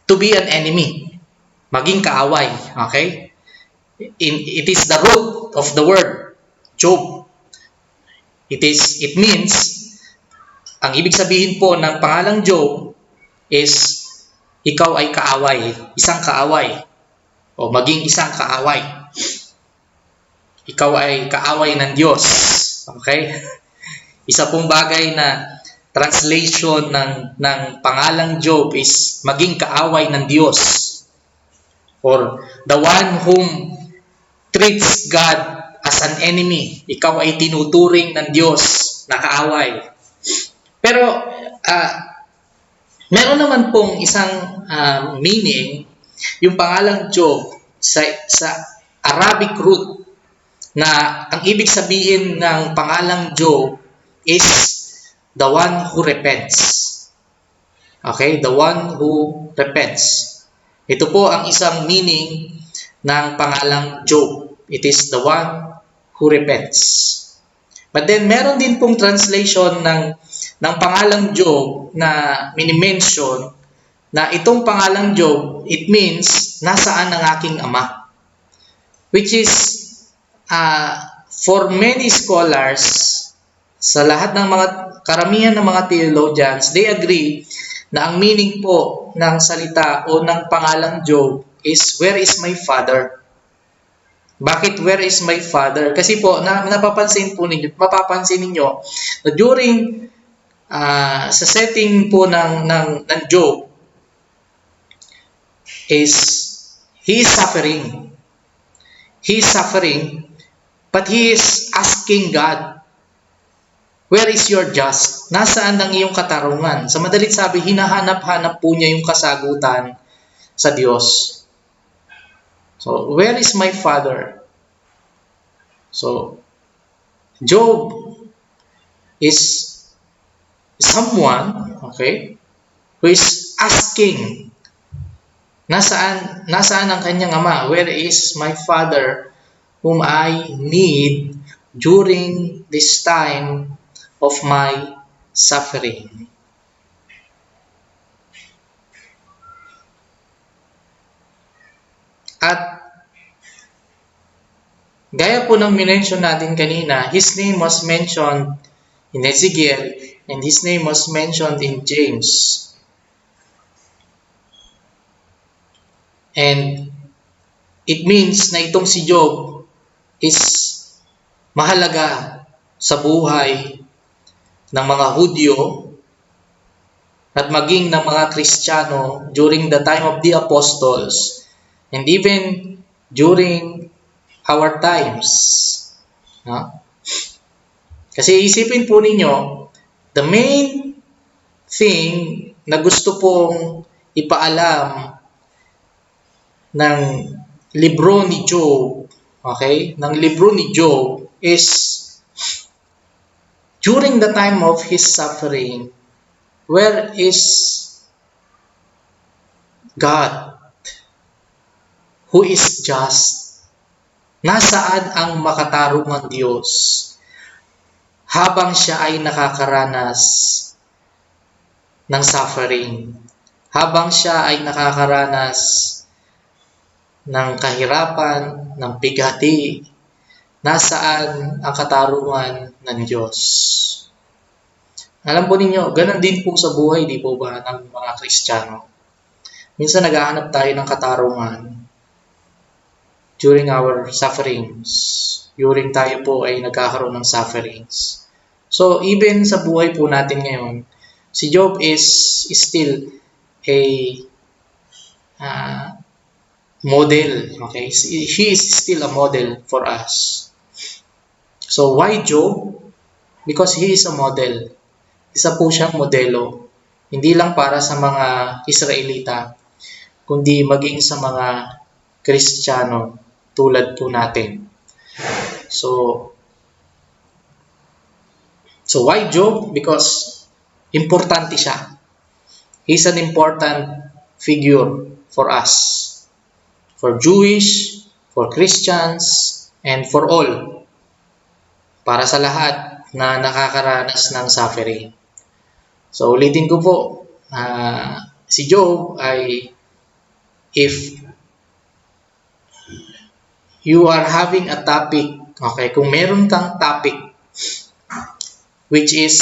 to be an enemy. Maging kaaway. Okay? It is the root of the word Job. It means, ang ibig sabihin po ng pangalang Job is ikaw ay kaaway, isang kaaway, o maging isang kaaway. Ikaw ay kaaway ng Diyos. Okay? Isa pong bagay na translation ng pangalang Job is maging kaaway ng Diyos. Or the one whom treats God as an enemy. Ikaw ay tinuturing ng Diyos na kaaway. Pero meron naman pong isang meaning, yung pangalang Job sa Arabic root, na ang ibig sabihin ng pangalang Job is the one who repents. Okay? The one who repents. Ito po ang isang meaning ng pangalang Job. It is the one who repents. But then, meron din pong translation ng pangalang Job na minimension na itong pangalang Job, it means, nasaan ang aking ama? Which is, for many scholars, sa lahat ng karamihan ng mga theologians, they agree na ang meaning po ng salita o ng pangalang Job is, where is my father? Bakit where is my father? Kasi po, mapapansin ninyo na during sa setting po ng Job is he is suffering. He is suffering, but he is asking God, where is your just? Nasaan ang iyong katarungan? Sa madalit sabi, hinahanap-hanap po niya yung kasagutan sa Diyos. So, where is my father? So, Job is someone, okay, who is asking, nasaan ang kanyang ama? Where is my father whom I need during this time of my suffering? At gaya po ng minention natin kanina, his name was mentioned in Ezekiel and his name was mentioned in James. And it means na itong si Job is mahalaga sa buhay ng mga Hudyo at maging ng mga Kristiyano during the time of the apostles and even during our times. Kasi isipin po ninyo, the main thing na gusto pong ipaalam ng libro ni Job, okay? Ng libro ni Job is during the time of his suffering, where is God who is just? Nasaan ang makatarungang Diyos habang siya ay nakakaranas ng suffering, habang siya ay nakakaranas ng kahirapan, ng bighati? Nasaan ang katarungan ng Diyos? Alam po ninyo, ganun din po sa buhay, di po ba, ng mga Kristiyano? Minsan naghahanap tayo ng katarungan during our sufferings, during tayo po ay nagkakaroon ng sufferings. So, even sa buhay po natin ngayon, si Job is still a model, okay? He is still a model for us. So, why Job? Because he is a model. Isa po siyang modelo. Hindi lang para sa mga Israelita, kundi maging sa mga Kristiyano tulad po natin. So why Job? Because importante siya. He's an important figure for us. For Jewish, for Christians, and for all. Para sa lahat na nakakaranas ng suffering. So, ulitin ko po, si Job ay, if you are having a topic, okay, kung meron kang topic which is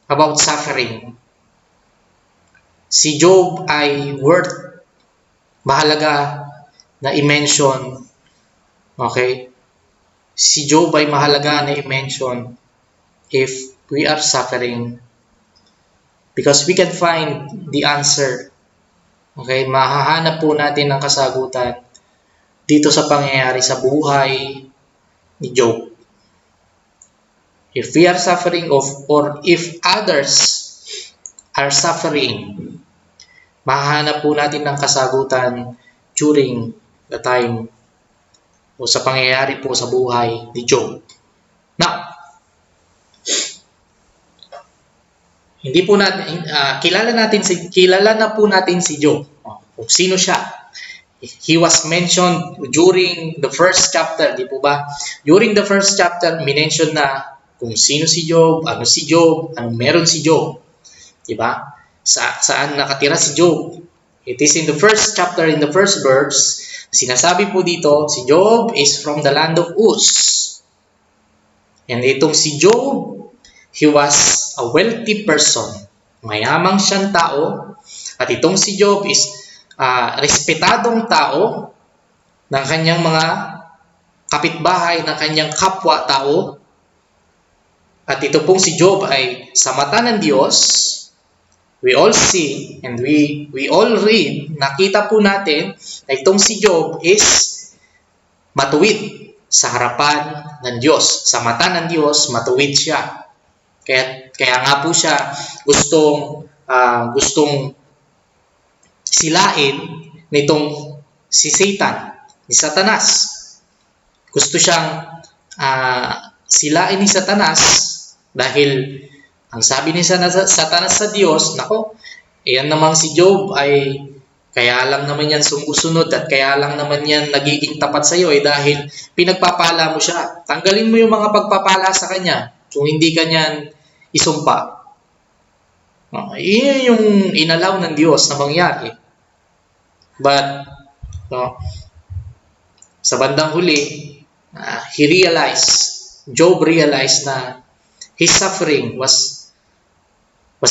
about suffering, si Job ay mahalaga na i-mention. Okay? Si Job ay mahalaga na i-mention if we are suffering, because we can find the answer. Okay? Mahahanap po natin ang kasagutan dito sa pangyayari sa buhay ni Job. If we are suffering or if others are suffering, mahahanap po natin ng kasagutan during the time o sa pangyayari po sa buhay ni Job. Now, hindi po natin kilala na po natin si Job. Kung sino siya. He was mentioned during the first chapter, di po ba? During the first chapter, minention na kung sino si Job, anong meron si Job. Di ba? Saan nakatira si Job. It is in the first chapter, in the first verse, sinasabi po dito, si Job is from the land of Uz. And itong si Job, he was a wealthy person. Mayamang siyang tao. At itong si Job is respetadong tao ng kanyang mga kapitbahay, ng kanyang kapwa-tao. At ito pong si Job ay sa mata ng Diyos, we all see and we all read, nakita po natin na itong si Job is matuwid sa harapan ng Diyos. Sa mata ng Diyos, matuwid siya. Kaya nga po siya gustong silain nitong si Satan, ni Satanas. Gusto siyang silain ni Satanas dahil ang sabi ni Satanas sa Diyos, nako, yan namang si Job ay kaya lang naman yan sumusunod at kaya lang naman yan nagiging tapat sa iyo dahil pinagpapala mo siya. Tanggalin mo yung mga pagpapala sa kanya kung hindi ka niyan isumpa. Iyon yung inalaw ng Diyos na mangyari. But sa bandang huli, Job realized na his suffering was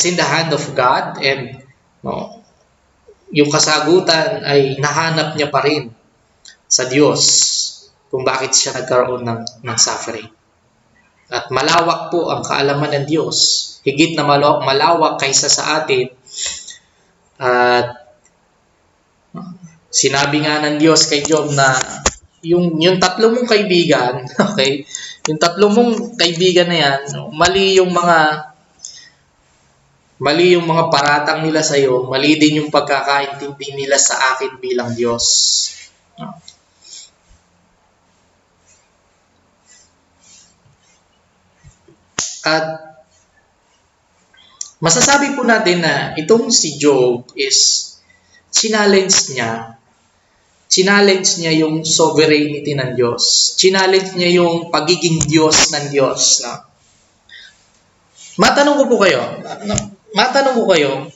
in the hand of God, and yung kasagutan ay nahanap niya pa rin sa Diyos kung bakit siya nagkaroon ng suffering. At malawak po ang kaalaman ng Diyos, higit na malawak kaysa sa atin. At sinabi nga ng Diyos kay Job na yung tatlo mong kaibigan, okay? Yung tatlo mong kaibigan na yan, mali yung mga paratang nila sa iyo, mali din yung pagkakaintindi nila sa akin bilang Diyos. At masasabi po natin na itong si Job is challenge niya yung sovereignty ng Diyos. Challenge niya yung pagiging Diyos ng Diyos. No? Matanong ko kayo,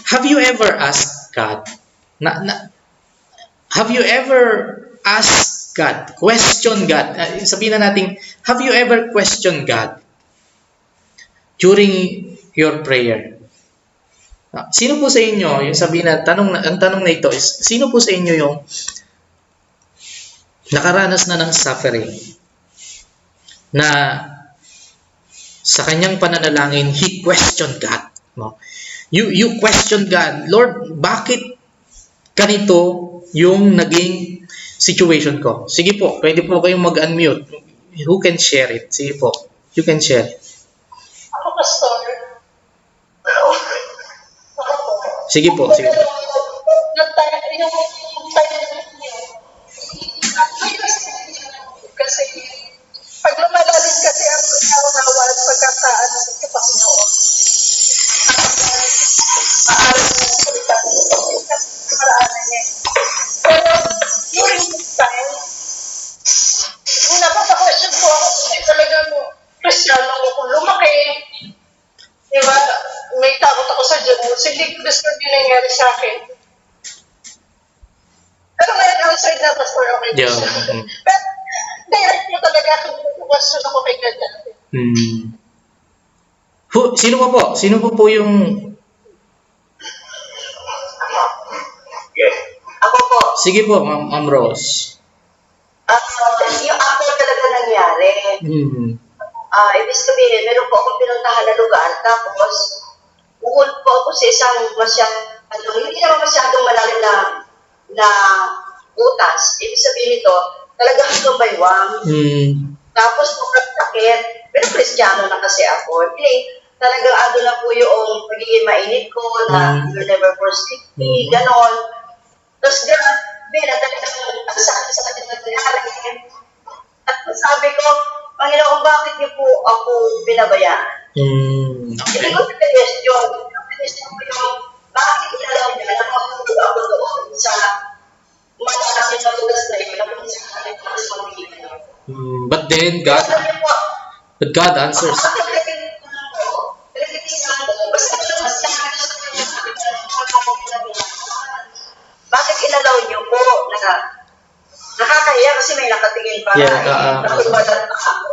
have you ever asked God? Have you ever asked God? Question God. Sabihin na natin, have you ever questioned God during your prayer? Sino po sa inyo, yung sabihin na, ang tanong na ito is, sino po sa inyo yung nakaranas na ng suffering na sa kanyang pananalangin, he questioned God. No? You question God, Lord, bakit ganito yung naging situation ko? Sige po, pwede po kayong mag-unmute. Who can share it? Sige po, you can share it. Ako, Pastor. Sige po. Yung time niyo, kasi pag lumalalim kasi ang pagkaunawa at pagkasaan ng Panginoon, maaari ng salita kasi maraanan niya. Pero during this time, yung napapakasyon ko ako, talagang Kristiyano ko kung lumaki, di ba, may takot ako sa Diyos, hindi ko gusto yung nangyari sa akin. Pero ngayon, outside na, Pastor, okay na siya. Pero, direct mo talaga kung question ako kay God. Sino po yung Sige po, Ma'am Rose. Yung ako talaga nangyari. Mm. Ibig sabihin, meron po akong pinuntahan na lugar, tapos bukod po ako sa isang hindi naman masyadong malalim na butas. Ibig sabihin nito, talagang tumbaywang. Tapos po sakit, pero Kristiyano na kasi ako. Talagang ano na po yung pagiging mainit ko na you'll never forsake me, ganon. Tapos grabe na talagang ang sakit na nangyari. At sabi ko, Panginoon, bakit niyo po ako binabayaan? Hindi ko sa question. Question ko yung, bakit inalaw niya na makatulog ako doon sa malaking na lugas na yun, na kung sa akin para sa pamilya. But then, God answers. Bakit inalaw niyo po na nakakahiya kasi may nakatingin para nakulbalan pa ako.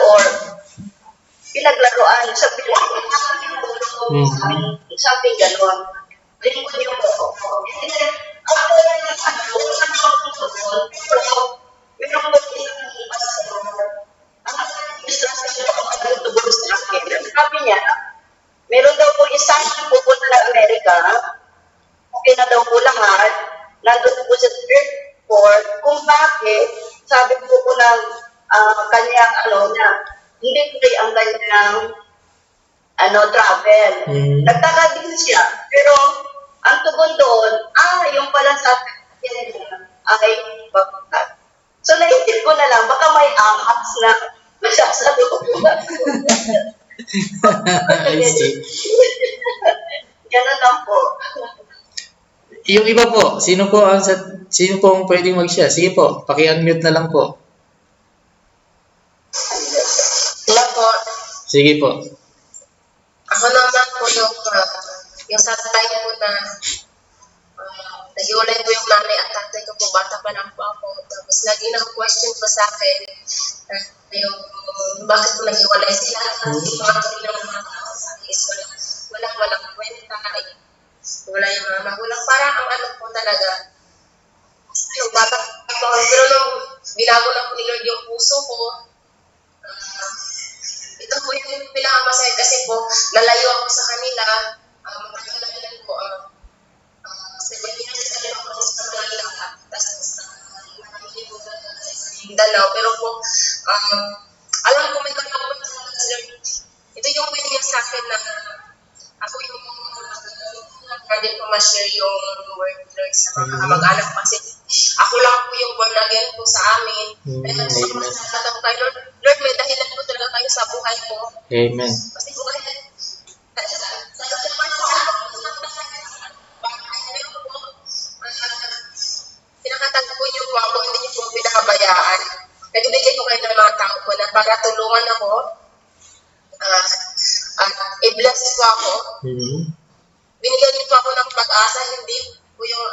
Or pinaglaruan sa something gano'n. Lingkod niyo po. Sabi niya, meron daw po isang pupunta na Amerika, okay na daw po lahat, nandun po sa airport, kung bakit, sabi po ng kanyang hindi tuloy ang kanyang travel. Nagtaka din siya, pero ang tugon doon, yung pala sa ay bakit. So naisip ko na lang, baka may ahas na masasalubuan. I see. Ganun lang po. Yung iba po, sino po ang pwedeng mag-share? Sige po, paki-unmute na lang po. Hello po. Sige po. Ako naman po yung sa time po na nahiwalay po yung nanay at tatay ko po, bata pa lang po ako. Tapos lagi na-question po sa akin yung bakit po naghiwalay sila. Kasi mga kanila mga tao sa akin is walang kwenta. Wala yung mga magulang. Parang ang ano po talaga, yung bata po. Pero nung binago na po ni Lord yung puso ko, ito po yung pinakamasaya kasi po, nalayo ako sa kanila. Magkakalagilan po, 7 years na rin ako sa kanila. Tapos, Mindanao. Pero po, alam ko may kalawang ito yung pwede niya sa akin na ako yung pwede po ma-share yung word Lord sa mga kamag-anak kasi ako lang po yung born again po sa amin. Kaya po masasatan ko kay Lord, may dahilan po talaga kayo sa buhay ko. Amen. Kasi po kahit pinakatagpo niyo po ako, hindi niyo po pinakabayaan. Nagbibigay ko kayo ng mga tao po na para tulungan ako at i-bless po ako. Binigyan niyo po ako ng pag-asa, hindi po yung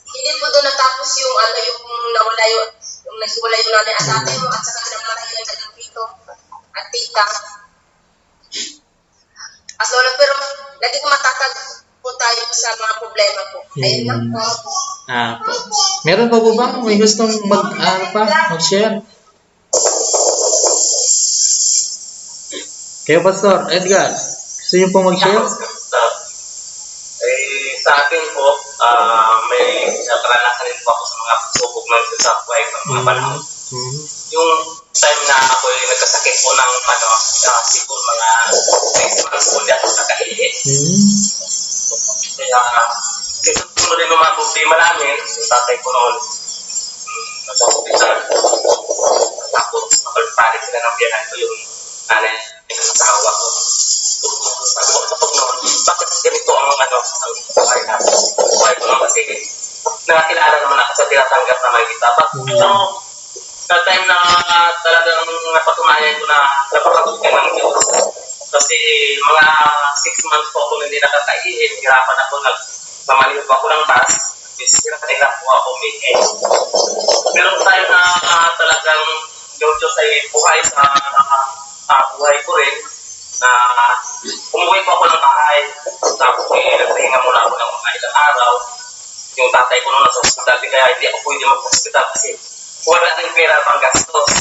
hindi po doon natapos yung yung nawala yung naghiwala yung nanay at tatay mo at saka namatay yung kanyang tito at tita. Pero lagi matatag po tayo sa mga problema po. Ayun lang po. Po. Meron pa po ba? May gustong mag-share? Kayo, Pastor Edgar, gusto niyo po mag-share? Sa akin po, may karanasan din po ako sa mga pagsubok ng sa buhay ng mga panahon. Yung time na ako nagkasakit po ng siguro mga 6 months po di ako nakahihi. Kaya ito rin yung mga problema namin, yung tatay ko noon, nasa hospital. Tapos napagpalit sila ng biyanan ko yung nanay ng asawa ko. Tapos noon, bakit ganito ang buhay na? Buhay ko naman kasi nakakilala naman ako sa tinatanggap na may kita. Pero sa time na talagang napatunayan ko na napakabuti ng Diyos. Kasi mga 6 months po ako hindi nakakaihin, hirapan ako nagmamaliw po ako ng bus. Hirap po ako umihin. Pero tayo na talagang yung Diyos ay buhay sa buhay ko rin. na umuwi po ako ng bahay. Tapos nagpahinga muna ako ng mga ilang araw. Yung tatay ko noon nasa hospital, kaya hindi ako pwede mag-hospital kasi wala nang pera pang gastos.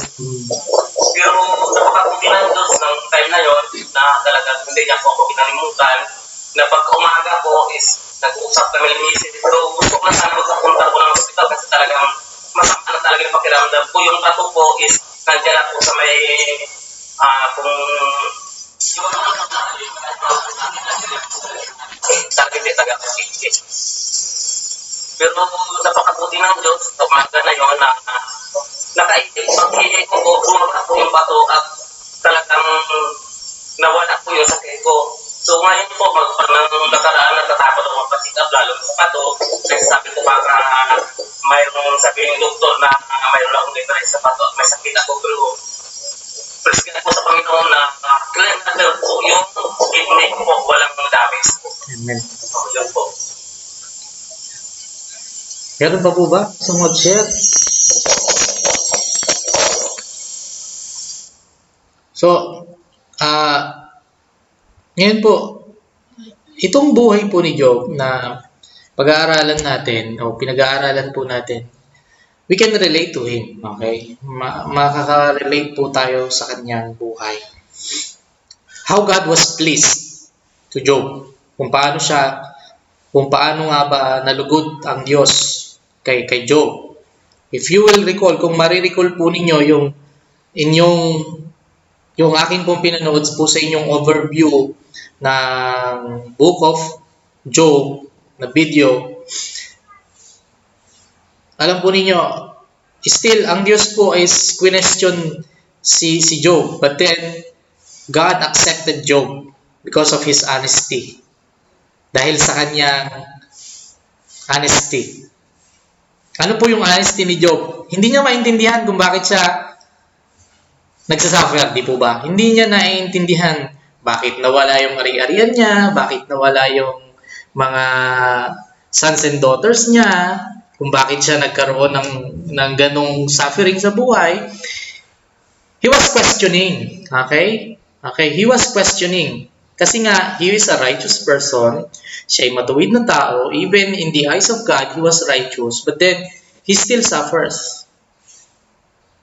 Pero napakabuti ng Diyos ng time na yon na talagang hindi niya po ako kinalimutan na pag umaga po is nag-uusap kami ng misis. Pero gusto ko na sana magkapunta ko ng hospital kasi talagang masama na talaga yung pakiramdam ko. Yung tato po is nandiyan ako sa may kung sakit din taga pero napakabuti ng Diyos, umaga na yun na nakaisip ko bumaba po yung bato at talagang nawala po yung sakit ko. So ngayon po, pag nakaraan natatakot ako magpa-check up lalo sa bato, nagsasabi ko baka mayroong sabihin ng doktor na mayroon akong difference sa bato at may sakit ako pero prescribe ko sa Panginoon na clear na clear po yung kidney ko po, walang damage po. Amen. So yun po. Meron pa po ba? Gusto mo mag-share? So, ngayon po, itong buhay po ni Job na pag-aaralan natin o pinag-aaralan po natin, we can relate to him. Okay? Makaka-relate po tayo sa kanyang buhay. How God was pleased to Job. Kung paano nga ba nalugod ang Diyos kay Job. If you will recall, kung marirecall po ninyo yung aking pong pinanood po sa inyong overview ng Book of Job na video, alam po ninyo, still, ang Diyos po is question si Job. But then, God accepted Job because of his honesty. Dahil sa kanyang honesty. Ano po yung honesty ni Job? Hindi niya maintindihan kung bakit siya nagsasuffer, di po ba? Hindi niya naiintindihan bakit nawala yung ari-arian niya, bakit nawala yung mga sons and daughters niya, kung bakit siya nagkaroon ng ganong suffering sa buhay. He was questioning. Okay? He was questioning. Kasi nga, he is a righteous person. Siya ay matuwid na tao. Even in the eyes of God, he was righteous. But then, he still suffers.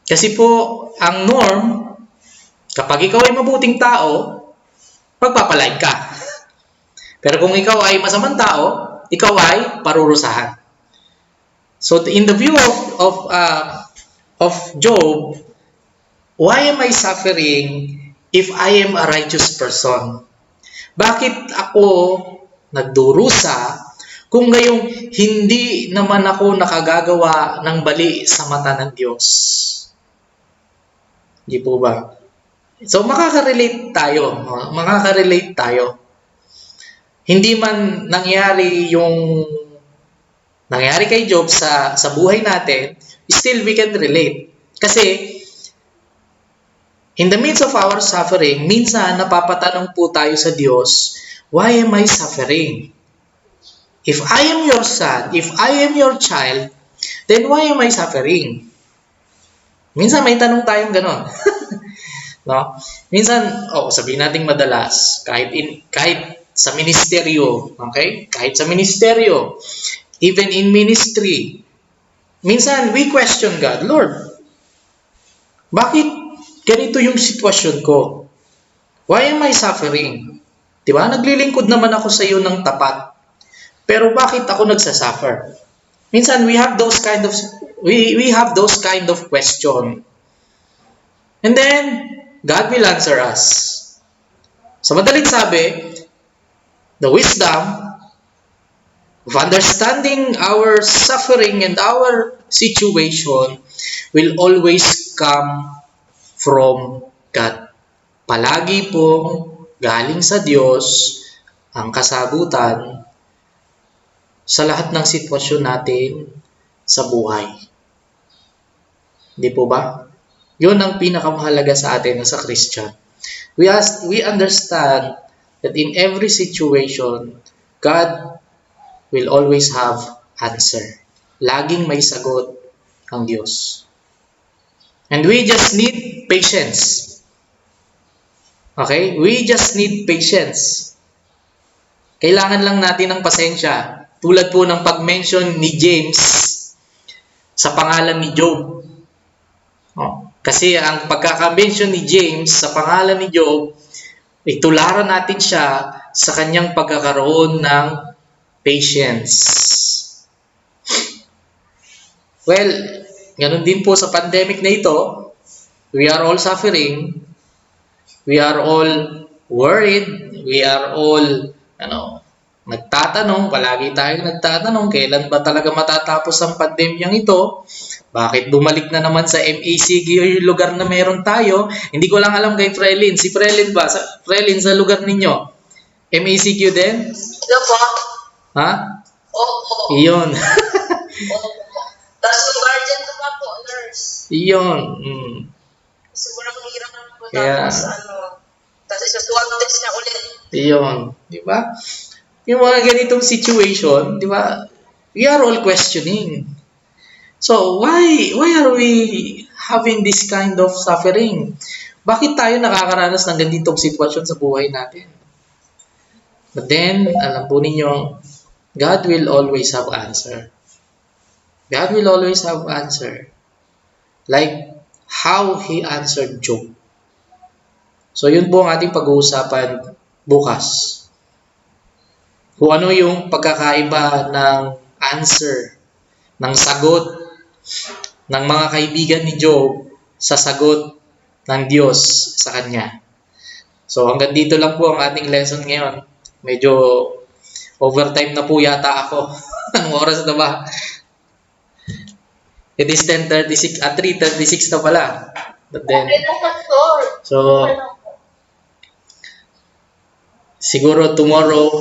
Kasi po, ang norm, kapag ikaw ay mabuting tao, pagpapalain ka. Pero kung ikaw ay masamang tao, ikaw ay parurusahan. So, in the view of Job, why am I suffering if I am a righteous person? Bakit ako nagdurusa kung ngayong hindi naman ako nakagagawa ng bali sa mata ng Diyos? Di po ba? So, makaka-relate tayo. Hindi man nangyari kay Job sa buhay natin, still we can relate. Kasi, in the midst of our suffering, minsan napapatanong po tayo sa Diyos, why am I suffering? If I am your son, if I am your child, then why am I suffering? Minsan may tanong tayong ganon. No? Minsan, sabihin natin madalas, kahit sa ministeryo, okay? Kahit sa ministeryo, even in ministry, minsan we question God, Lord, bakit ganito yung sitwasyon ko? Why am I suffering? Diba? Naglilingkod naman ako sa iyo ng tapat. Pero bakit ako nagsasuffer? Minsan we have those kind of question. And then God will answer us. Sa madaling sabi, the wisdom of understanding our suffering and our situation will always come from God. Palagi pong galing sa Diyos ang kasagutan sa lahat ng sitwasyon natin sa buhay. Di po ba? Yun ang pinakamahalaga sa atin sa Christian. We understand that in every situation, God will always have answer. Laging may sagot ang Diyos. And we just need patience. Okay? We just need patience. Kailangan lang natin ng pasensya. Tulad po ng pag-mention ni James sa pangalan ni Job. Kasi ang pagkaka-mention ni James sa pangalan ni Job, itularan natin siya sa kanyang pagkakaroon ng patience. Well, ganun din po sa pandemic na ito. We are all suffering. We are all worried. We are all, nagtatanong. Palagi tayong nagtatanong, kailan ba talaga matatapos ang pandemyang ito? Bakit bumalik na naman sa MACQ yung lugar na meron tayo? Hindi ko lang alam kay Frelin. Si Frelin ba? Frelin, sa lugar ninyo? MACQ din? Hello po. Ha? Opo. Iyon. Opo. Tapos yung guardian ko pa po, nurse. Iyon. Sobrang hirap po. Kaya, Tapos isa swab test na ulit. Iyon. Di ba? Yung mga ganitong situation, di ba? We are all questioning. So, why are we having this kind of suffering? Bakit tayo nakakaranas ng ganitong sitwasyon sa buhay natin? But then, alam po ninyo, God will always have answer. God will always have answer. Like how He answered Job. So, yun po ang ating pag-uusapan bukas. Kung ano yung pagkakaiba ng answer, ng sagot ng mga kaibigan ni Job sa sagot ng Diyos sa kanya. So hanggang dito lang po ang ating lesson ngayon. Medyo overtime na po yata ako. Anong oras na ba? It is 10:36 at 3:36 na pala. But then, so siguro tomorrow,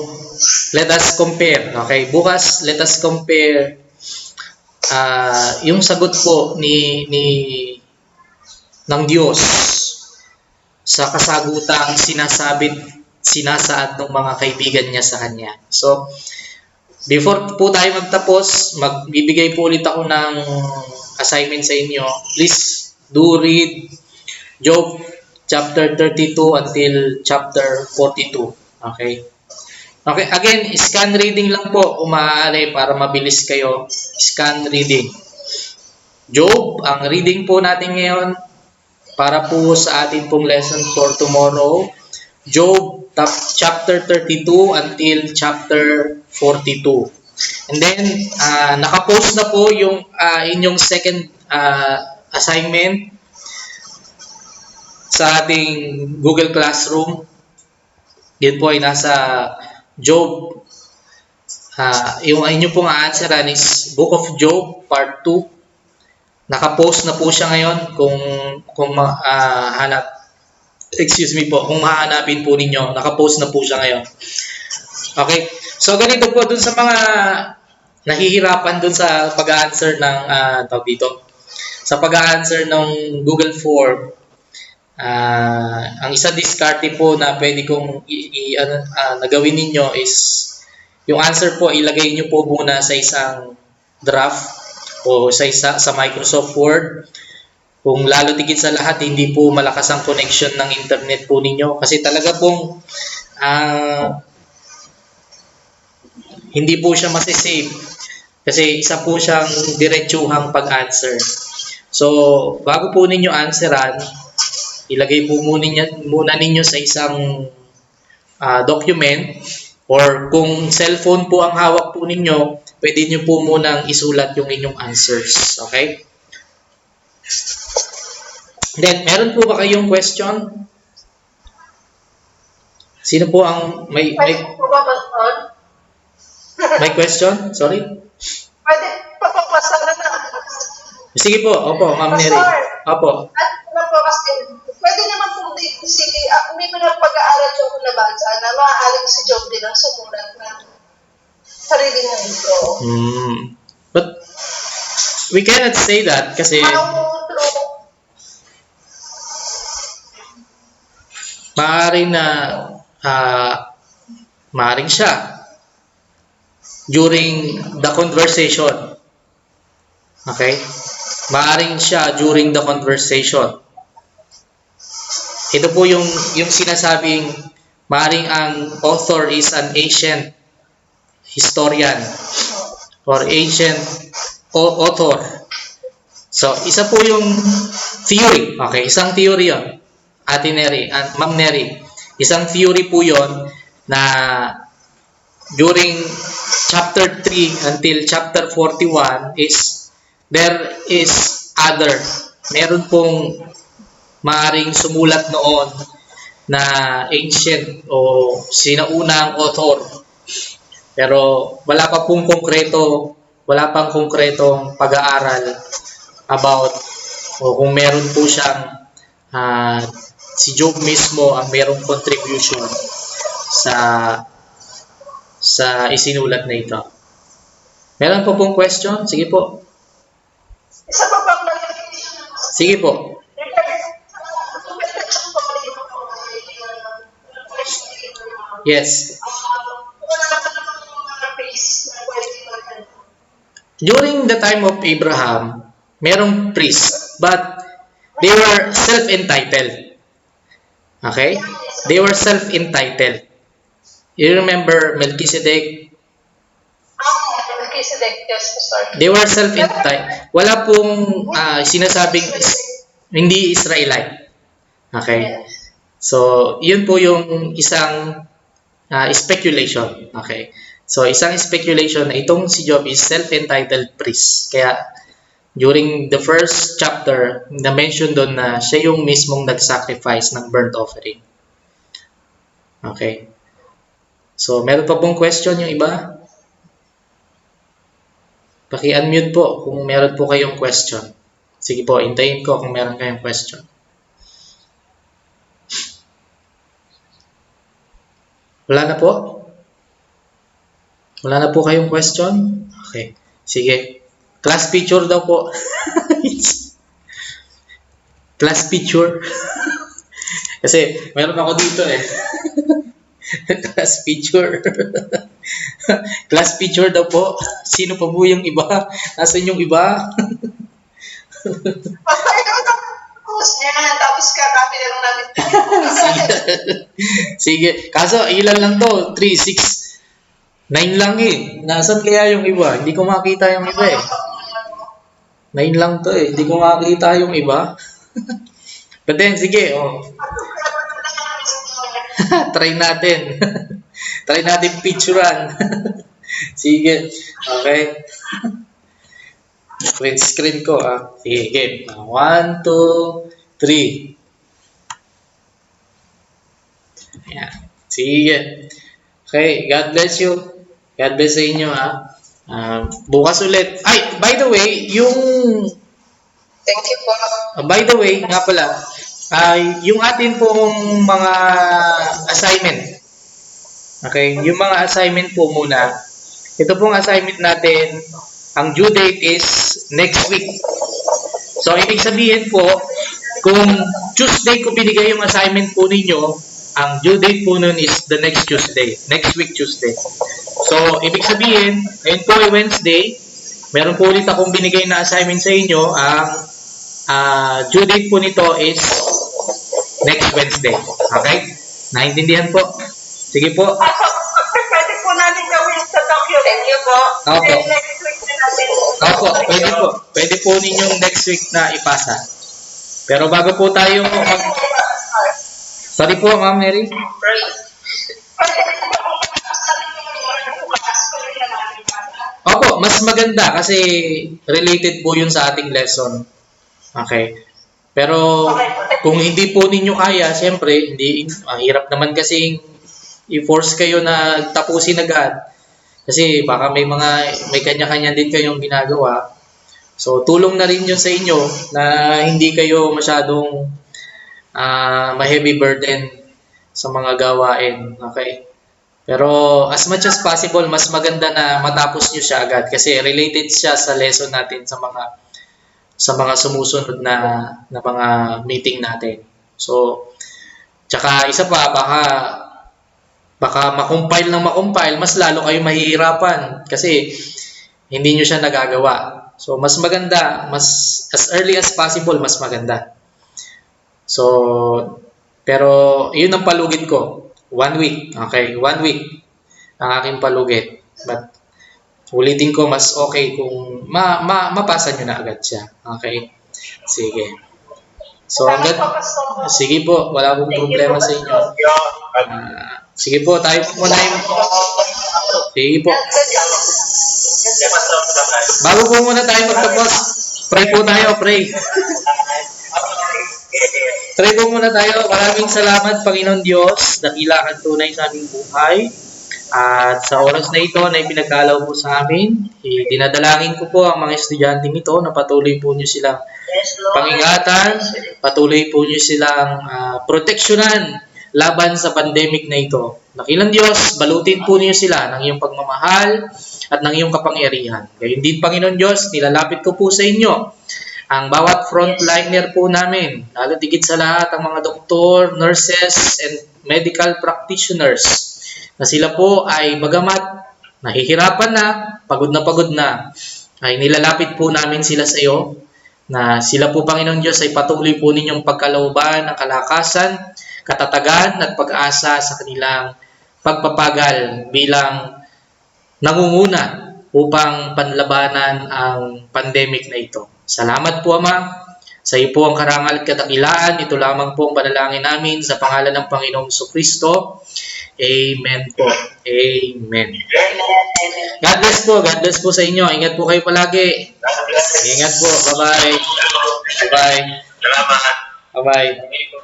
let us compare. Okay, bukas let us compare yung sagot po ng Diyos sa kasagutang sinasaad ng mga kaibigan niya sa kanya. So, before po tayo magtapos, magbibigay po ulit ako ng assignment sa inyo. Please do read Job chapter 32 until chapter 42. Okay? Okay, again, scan reading lang po kung maaari para mabilis kayo. Scan reading. Job, ang reading po natin ngayon para po sa ating pong lesson for tomorrow. Job chapter 32 until chapter 42. And then, nakapost na po yung inyong second assignment sa ating Google Classroom. Yun po ay nasa Job. Yung inyo pong answeran is Book of Job, Part 2. Nakapost na po siya ngayon kung mahanapin po ninyo. Nakapost na po siya ngayon. Okay. So, ganito po dun sa mga nahihirapan dun sa pag-answer ng sa pag-answer ng Google Form. Ang isa diskarte po na pwede kong nagawin ninyo is yung answer po ilagay niyo po muna sa isang draft o sa Microsoft Word. Kung lalo tigit sa lahat, hindi po malakas ang connection ng internet po ninyo kasi talaga pong hindi po siya masisave kasi isa po siyang diretsuhang pag-answer. So, bago po ninyo answeran, ilagay po muna ninyo sa isang document or kung cellphone po ang hawak po ninyo, pwede nyo po munang isulat yung inyong answers. Okay? Then, meron po ba kayong question? Sino po ang may question? Sorry? Pwede papapasa na na. Sige po. Opo, Ma'am Neri. Opo. Pwede naman po sige, may mga pag-aaral ko kung nabasa na maaaring si Job din ang sumulat na sarili ng libro. But we cannot say that kasi maaaring siya during the conversation. Okay? Maaaring siya during the conversation. ito po yung sinasabing maring ang author is an ancient historian or ancient author. So, isa po yung theory. Okay, isang theory yun. Ate Neri, Ma'am Neri. Isang theory po yun na during chapter 3 until chapter 41 is there is other. Meron pong maaring sumulat noon na ancient o sinaunang author. Pero wala pang konkretong pag-aaral about o kung meron po siyang si Job mismo ang merong contribution sa isinulat na ito. Meron po pong question? Sige po. Isa pa bang Sige po. Yes. During the time of Abraham, merong priest, but they were self-entitled. Okay? They were self-entitled. You remember Melchizedek? Yes, sorry. They were self-entitled. Wala pong sinasabing hindi Israelite. Okay? So, yun po yung isang speculation. Okay? So, isang speculation na itong si Job is self-entitled priest. Kaya, during the first chapter, na-mention doon na siya yung mismong nag-sacrifice ng burnt offering. Okay. So, meron pa pong question yung iba? Paki-unmute po kung meron po kayong question. Sige po, hintayin ko kung meron kayong question. Wala na po? Wala na po kayong question? Okay. Sige. Class picture daw po. Class picture. Kasi meron ako dito eh. Class picture. Class picture daw po. Sino pa po yung iba? Nasaan yung iba? Tapos kakapi na lang namin. Sige. Kaso ilan lang to? 3, 6, 9 lang eh. Nasaan kaya yung iba? Hindi ko makita yung iba eh. 9 lang to eh. Hindi ko makita yung iba. But then, sige. Oh. Try natin. Try natin picturean. Sige. Okay. Print screen ko. Sige, game. 1, 2, 3. Ayan. Sige. Okay. God bless you. God bless sa inyo bukas ulit. Ay, by the way, Thank you po. by the way, nga pala, yung atin pong mga assignment. Okay, yung mga assignment po muna. Ito pong assignment natin, ang due date is next week. So, ibig sabihin po, kung Tuesday ko binigay yung assignment po ninyo, ang due date po nun is the next Tuesday. Next week Tuesday. So, ibig sabihin, ngayon po ay Wednesday, meron po ulit akong binigay na assignment sa inyo. Ang due date po nito is next Wednesday. Okay? Naintindihan po? Sige po. Pwede po natin gawin sa document. Thank you po. Opo. Next week na natin. Opo, pwede po. Pwede po ninyong next week na ipasa. Pero bago po tayo Sorry po, Ma'am Mary. Pray. Opo, mas maganda kasi related po yun sa ating lesson. Okay. Pero kung hindi po ninyo kaya, siyempre, hirap naman kasi i-force kayo na tapusin agad. Kasi baka may kanya-kanya din kayong ginagawa. So, tulong na rin yun sa inyo na hindi kayo masyadong ma-heavy burden sa mga gawain. Okay? Pero as much as possible, mas maganda na matapos nyo siya agad kasi related siya sa lesson natin sa mga sumusunod na mga meeting natin. So, tsaka isa pa, baka makompile ng makompile, mas lalo kayo mahihirapan kasi hindi nyo siya nagagawa. So, mas maganda, as early as possible, mas maganda. So, Pero yun ang palugit ko. 1 week. Okay, 1 week ang aking palugit. But ulitin ko, mas okay kung mapasa nyo na agad siya. Okay? Sige. So, Salamat po, Pastor. sige po, wala akong problema sa inyo. Sige po, tayo po muna yung... Sige po. Bago po muna tayo magtapos, pray po tayo, pray. Pray po muna tayo. Maraming salamat, Panginoon Diyos, dakila kang tunay sa aming buhay. At sa oras na ito na ipinagkalaw po sa amin, dinadalangin ko po ang mga estudyanteng ito na patuloy po nyo silang pangingatan, patuloy po nyo silang proteksyonan laban sa pandemic na ito. Dakilang Diyos, balutin po niyo sila ng iyong pagmamahal at ng iyong kapangyarihan. Gayun din, Panginoon Diyos, nilalapit ko po sa inyo ang bawat frontliner po namin, lalo tigit sa lahat ang mga doktor, nurses, and medical practitioners, na sila po ay bagamat nahihirapan na, pagod na, ay nilalapit po namin sila sa iyo, na sila po, Panginoon Diyos, ay patuloy po ninyong pagkalooban ng kalakasan, katatagan at pag-asa sa kanilang pagpapagal bilang nangunguna upang panlabanan ang pandemic na ito. Salamat po, Ama. Sa iyo po ang karangal at katakilaan. Ito lamang po ang panalangin namin sa pangalan ng Panginoong Kristo. Amen po. Amen. God bless po. God bless po sa inyo. Ingat po kayo palagi. Ingat po. Bye-bye. Bye-bye. Salamat. Bye-bye.